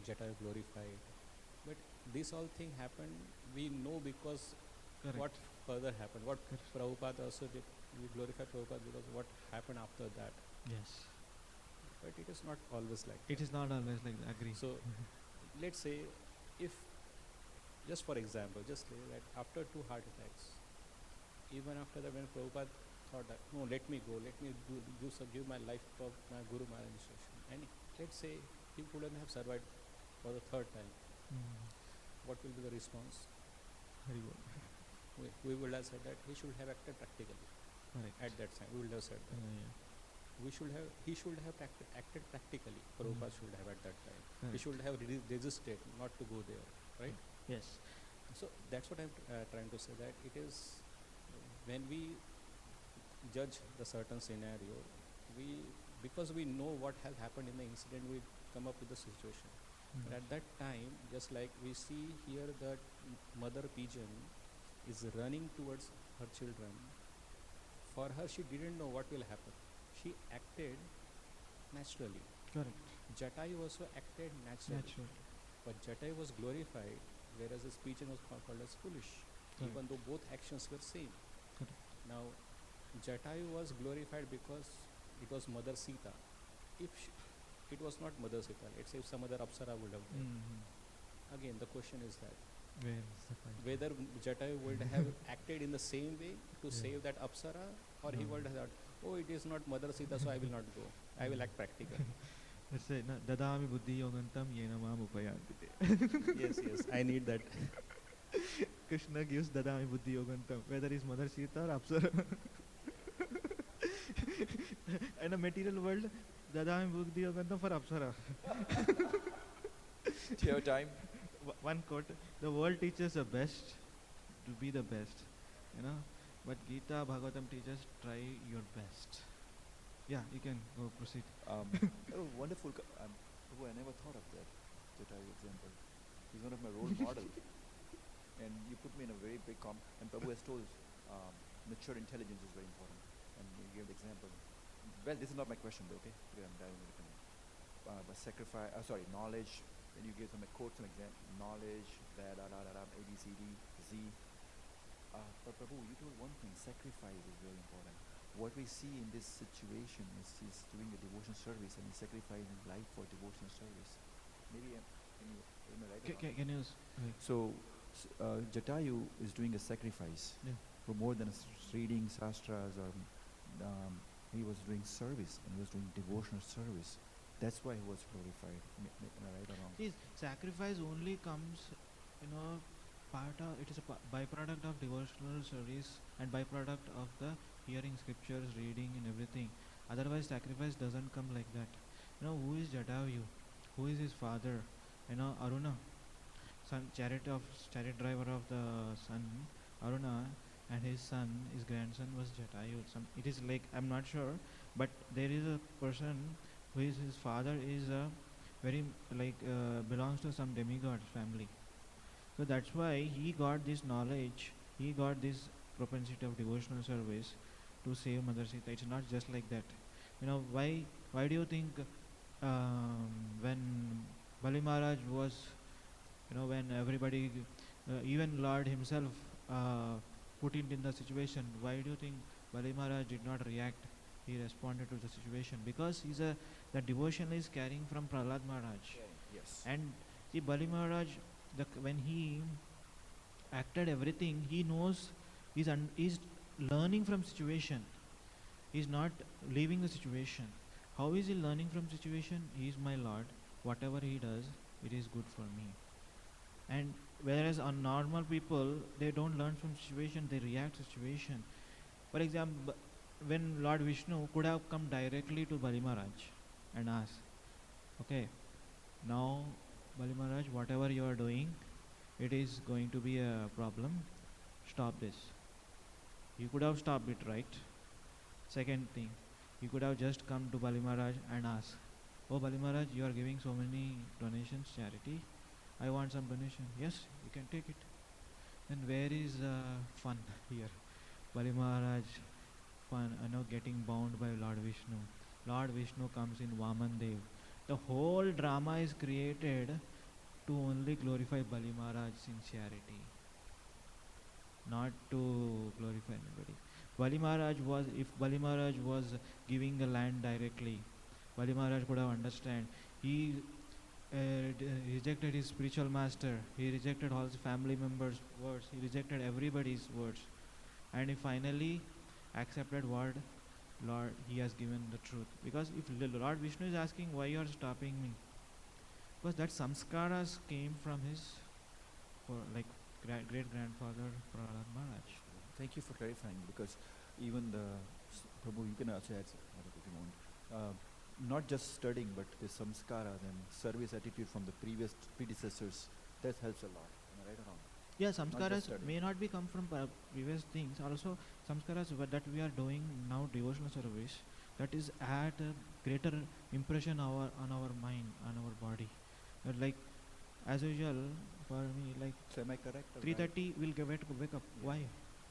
Jatayu glorified, but this all thing happened, we know, because Correct. what further happened, what Correct. Prabhupada also did, we glorify Prabhupada because what happened after that. Yes. But it is not always like It that. is not always like that. Agree. So let's say, if, just for example, just say that after 2 heart attacks, even after that, when Prabhupada thought that, no, let me go, let me give my life for my Guru Maharaj instruction, and let's say he couldn't have survived for the 3rd time, what will be the response? Very good. We would have said that he should have acted practically. Correct. At that time, we would have said that. He should have acted practically. Prabhupada should have at that time. He Correct. should have resisted not to go there, right? Yes. So that's what I'm trying to say, that it is when we judge the certain scenario, we because we know what has happened in the incident, we come up with the situation. Mm. But at that time, just like we see here, that mother pigeon is running towards her children. For her, she didn't know what will happen. She acted naturally. Correct. Jatayu also acted naturally. Naturally. But Jatayu was glorified, whereas this pigeon was called as foolish, even though both actions were same. Correct. Now, Jatayu was glorified because it was Mother Sita. If it was not Mother Sita, let's say if some other Apsara would have done. Mm-hmm. Again, the question is that Where is the fight? whether Jatayu would have acted in the same way to save that Apsara, or he would have thought, oh, it is not Mother Sita, so I will not go. I will act practical. Let's say, dadami buddhi yogantam yena mam upayanti. Yes, I need that. Krishna gives dadami buddhi yogantam, whether it's Mother Sita or Apsara. In a material world, dadami buddhi yogantam for Apsara. Do you have time? One quote: the world teaches the best to be the best, but Gita, Bhagavatam teaches try your best. Yeah, you can go proceed. That was wonderful. Prabhu, I never thought of that Jatayu example. He's one of my role models. And you put me in a very big and Prabhu has told mature intelligence is very important. And you gave the example. Well, this is not my question though, okay? Today I'm diving into it. But knowledge. When you gave some quotes, some example, knowledge, A, B, C, D, Z. But Prabhu, you told one thing, sacrifice is very important. What we see in this situation is he's doing a devotion service and he's sacrificing life for devotional service. Maybe am I right? Can you? So, Jatayu is doing a sacrifice for more than reading sastras or he was doing service and he was doing devotional service. That's why he was glorified. Am I right or wrong? See, sacrifice only comes, it is a byproduct of devotional service and byproduct of the hearing scriptures, reading and everything. Otherwise, sacrifice doesn't come like that. Who is Jatayu? Who is his father? Aruna, chariot driver of the sun, Aruna, and his grandson was Jatayu. It is like, I'm not sure, but there is a person who is his father is belongs to some demigod family. So that's why he got this knowledge, he got this propensity of devotional service to save Mother Sita. It's not just like that. Why do you think when Bali Maharaj was, when everybody, even Lord himself put it in the situation, why do you think Bali Maharaj did not react? He responded to the situation because the devotion is carrying from Prahlad Maharaj. Yes. And see, Bali Maharaj, when he acted everything, he knows, he's learning from situation. He's not leaving the situation. How is he learning from situation? He is my Lord. Whatever he does, it is good for me. And whereas on normal people, they don't learn from situation, they react to situation. For example, when Lord Vishnu could have come directly to Bali Maharaj and asked, okay, now Bali Maharaj, whatever you are doing, it is going to be a problem. Stop this. You could have stopped it, right? Second thing, you could have just come to Bali Maharaj and ask, oh Bali Maharaj, you are giving so many donations, charity. I want some donation. Yes, you can take it. Then where is fun here? Bali Maharaj, fun, getting bound by Lord Vishnu. Lord Vishnu comes in Vaman Dev. The whole drama is created to only glorify Bali Maharaj's sincerity, not to glorify anybody. If Bali Maharaj was giving the land directly, Bali Maharaj could have understand. He rejected his spiritual master. He rejected all his family members' words. He rejected everybody's words, and he finally accepted what Lord he has given the truth. Because if Lord Vishnu is asking why you are stopping me, because that samskaras came from his great grandfather Prahlad Maharaj. Thank you for clarifying, because even Prabhu, you can also add if you want. Not just studying, but the samskaras and service attitude from the predecessors, that helps a lot. Am I right or wrong? Yeah, samskaras may not be come from previous things. Also, samskaras that we are doing now, devotional service, that is at a greater impression on our mind, on our body. Like as usual, for me, like So am I correct or right? 3:30 we'll wake up. Yeah. Why?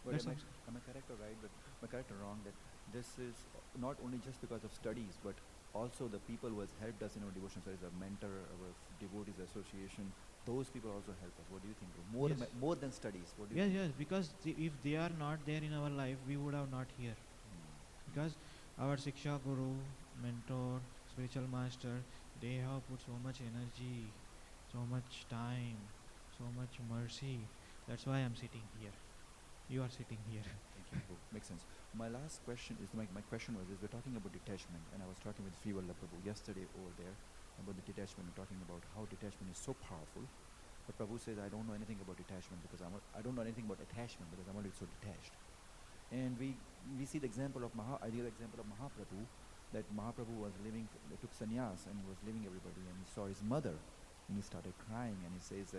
But That's am I correct or right? But am I correct or wrong that this is not only just because of studies, but also the people who has helped us in our devotion studies, our mentor, our devotees association, those people also help us. What do you think, bro? More, Yes. more than studies. What do you Yes, think? yes, because if they are not there in our life, we would have not here. Because our Siksha Guru, mentor, spiritual master, they have put so much energy, so much time, so much mercy. That's why I'm sitting here. You are sitting here. Thank you, bro. Makes sense. My last question is, my question was, is we're talking about detachment, and I was talking with Srivalda Prabhu yesterday over there about the detachment and talking about how detachment is so powerful. But Prabhu says, I don't know anything about detachment because I don't know anything about attachment because I'm already so detached. And we see the example of ideal example of Mahaprabhu, that Mahaprabhu was living, took sannyas and he was leaving everybody, and he saw his mother and he started crying and he says,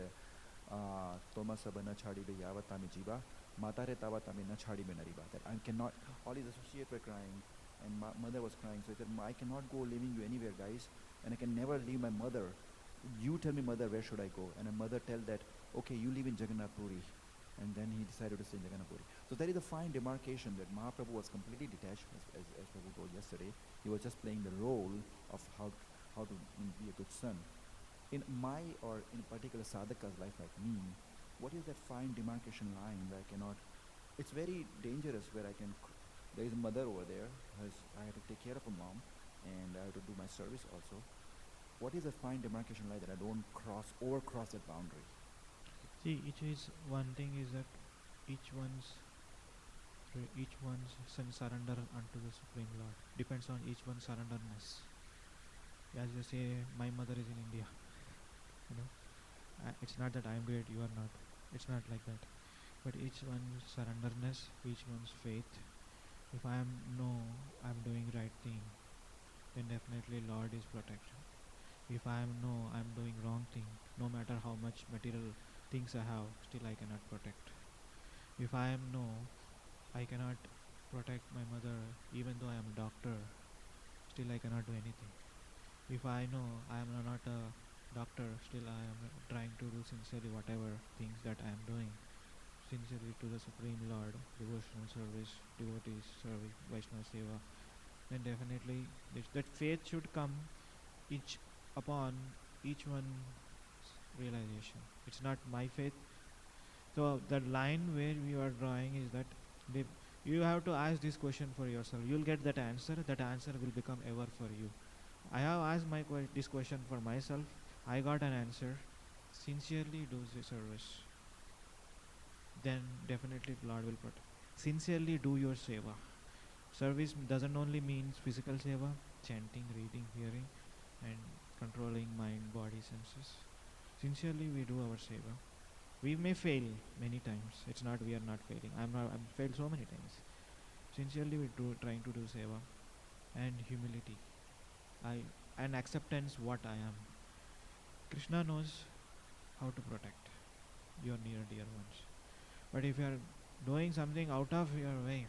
Toma sabana chadi be yavatami jiva, matare tavatami na chadi be nariba. That I cannot, all his associates were crying and mother was crying. So he said, I cannot go leaving you anywhere, guys, and I can never leave my mother. You tell me, mother, where should I go? And a mother tell that, okay, you live in Jagannath Puri. And then he decided to stay in Jagannath Puri. So there is a fine demarcation that Mahaprabhu was completely detached, as Prabhu told yesterday. He was just playing the role of how to be a good son. In my or in particular sadhaka's life like me, what is that fine demarcation line where I cannot, it's very dangerous where I can, there is a mother over there, I have to take care of a mom and I have to do my service also. What is a fine demarcation line that I don't overcross that boundary? See, one thing is that each one's surrender unto the Supreme Lord depends on each one's surrenderness. As you say, my mother is in India. It's not that I am great, you are not. It's not like that. But each one's surrenderness, each one's faith. If I know I'm doing right thing, then definitely Lord is protection. If I know I'm doing wrong thing, no matter how much material things I have, still I cannot protect. If I know I cannot protect my mother, even though I am a doctor, still I cannot do anything. If I know I am not a doctor, still I am trying to do sincerely whatever things that I am doing, sincerely to the Supreme Lord, devotional service, devotees service, Vaishnava Seva, then definitely that faith should come upon each one's realization. It's not my faith. So the line where you are drawing is that you have to ask this question for yourself. You'll get that answer. That answer will become ever for you. I have asked this question for myself. I got an answer. Sincerely do the service. Then definitely Lord will protect. Sincerely do your seva. Service doesn't only mean physical seva, chanting, reading, hearing, and controlling mind, body, senses. Sincerely we do our seva. We may fail many times. It's not we are not failing. I'm failed so many times. Sincerely we trying to do seva, and humility. And acceptance what I am. Krishna knows how to protect your near dear ones. But if you are doing something out of your way,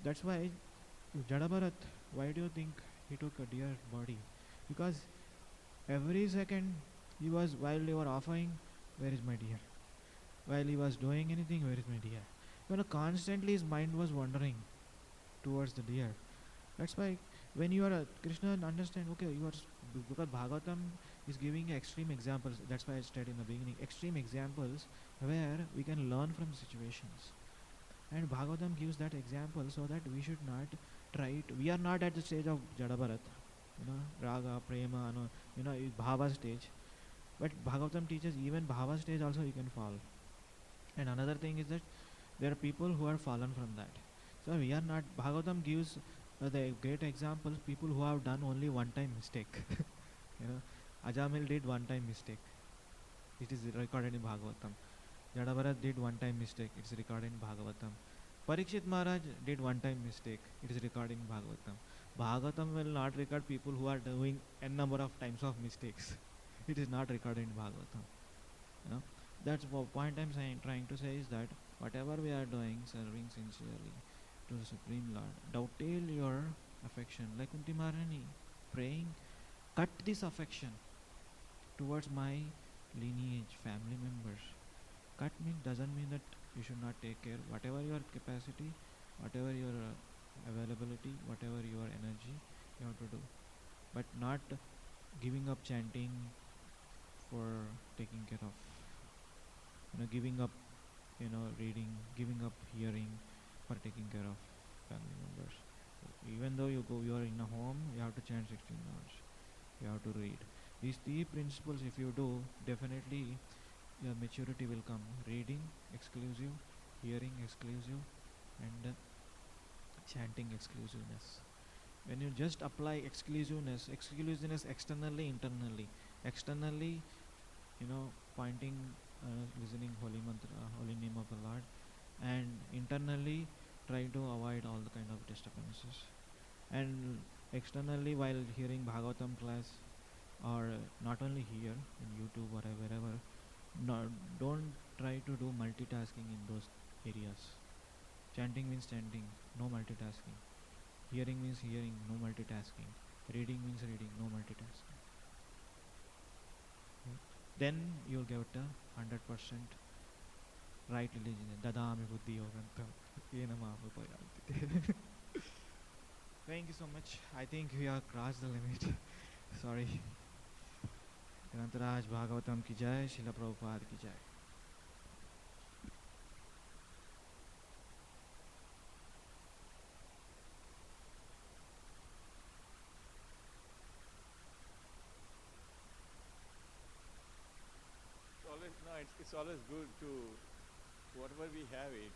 that's why Jadabharat, why do you think he took a deer body? Because every second he was, while they were offering, where is my deer? While he was doing anything, where is my deer? Constantly his mind was wandering towards the deer. That's why when you are a Krishna, understand, okay, because Bhagavatam is giving extreme examples. That's why I said in the beginning, extreme examples where we can learn from situations. And Bhagavatam gives that example so that we should not try to, we are not at the stage of Jadabharat, Raga, Prema, Bhava stage. But Bhagavatam teaches even Bhava stage also you can fall. And another thing is that there are people who are fallen from that. So we are not, Bhagavatam gives the great examples, people who have done only one time mistake. Ajamil did one time mistake. It is recorded in Bhagavatam. Jadabharat did one time mistake. It is recorded in Bhagavatam. Parikshit Maharaj did one time mistake. It is recorded in Bhagavatam. Bhagavatam will not record people who are doing n number of times of mistakes. It is not recorded in Bhagavatam. That's the point I'm trying to say is that whatever we are doing, serving sincerely, to the Supreme Lord. Dovetail your affection like Kunti Maharani, praying, cut this affection towards my lineage, family members. Cut doesn't mean that you should not take care. Whatever your capacity, whatever your availability, whatever your energy, you have to do. But not giving up chanting for taking care of, giving up, reading, giving up hearing for taking care of family members. Even though you are in a home, you have to chant 16 hours. You have to read. These three principles, if you do, definitely your maturity will come. Reading exclusive, hearing exclusive, and chanting exclusiveness. When you just apply exclusiveness externally, internally. Externally, pointing, listening holy mantra, holy name of the Lord, and internally try to avoid all the kind of disturbances. And externally, while hearing Bhagavatam class, or not only here in YouTube or wherever, don't try to do multitasking in those areas. Chanting means chanting, no multitasking. Hearing means hearing, no multitasking. Reading means reading, no multitasking. Then you'll get a 100% right religion. Dadami buddhi yogantam. Thank you so much. I think we have crossed the limit. Sorry. Grantaraj Bhagavatam ki jai, Srila Prabhupada ki jai. It's always good to, whatever we have it,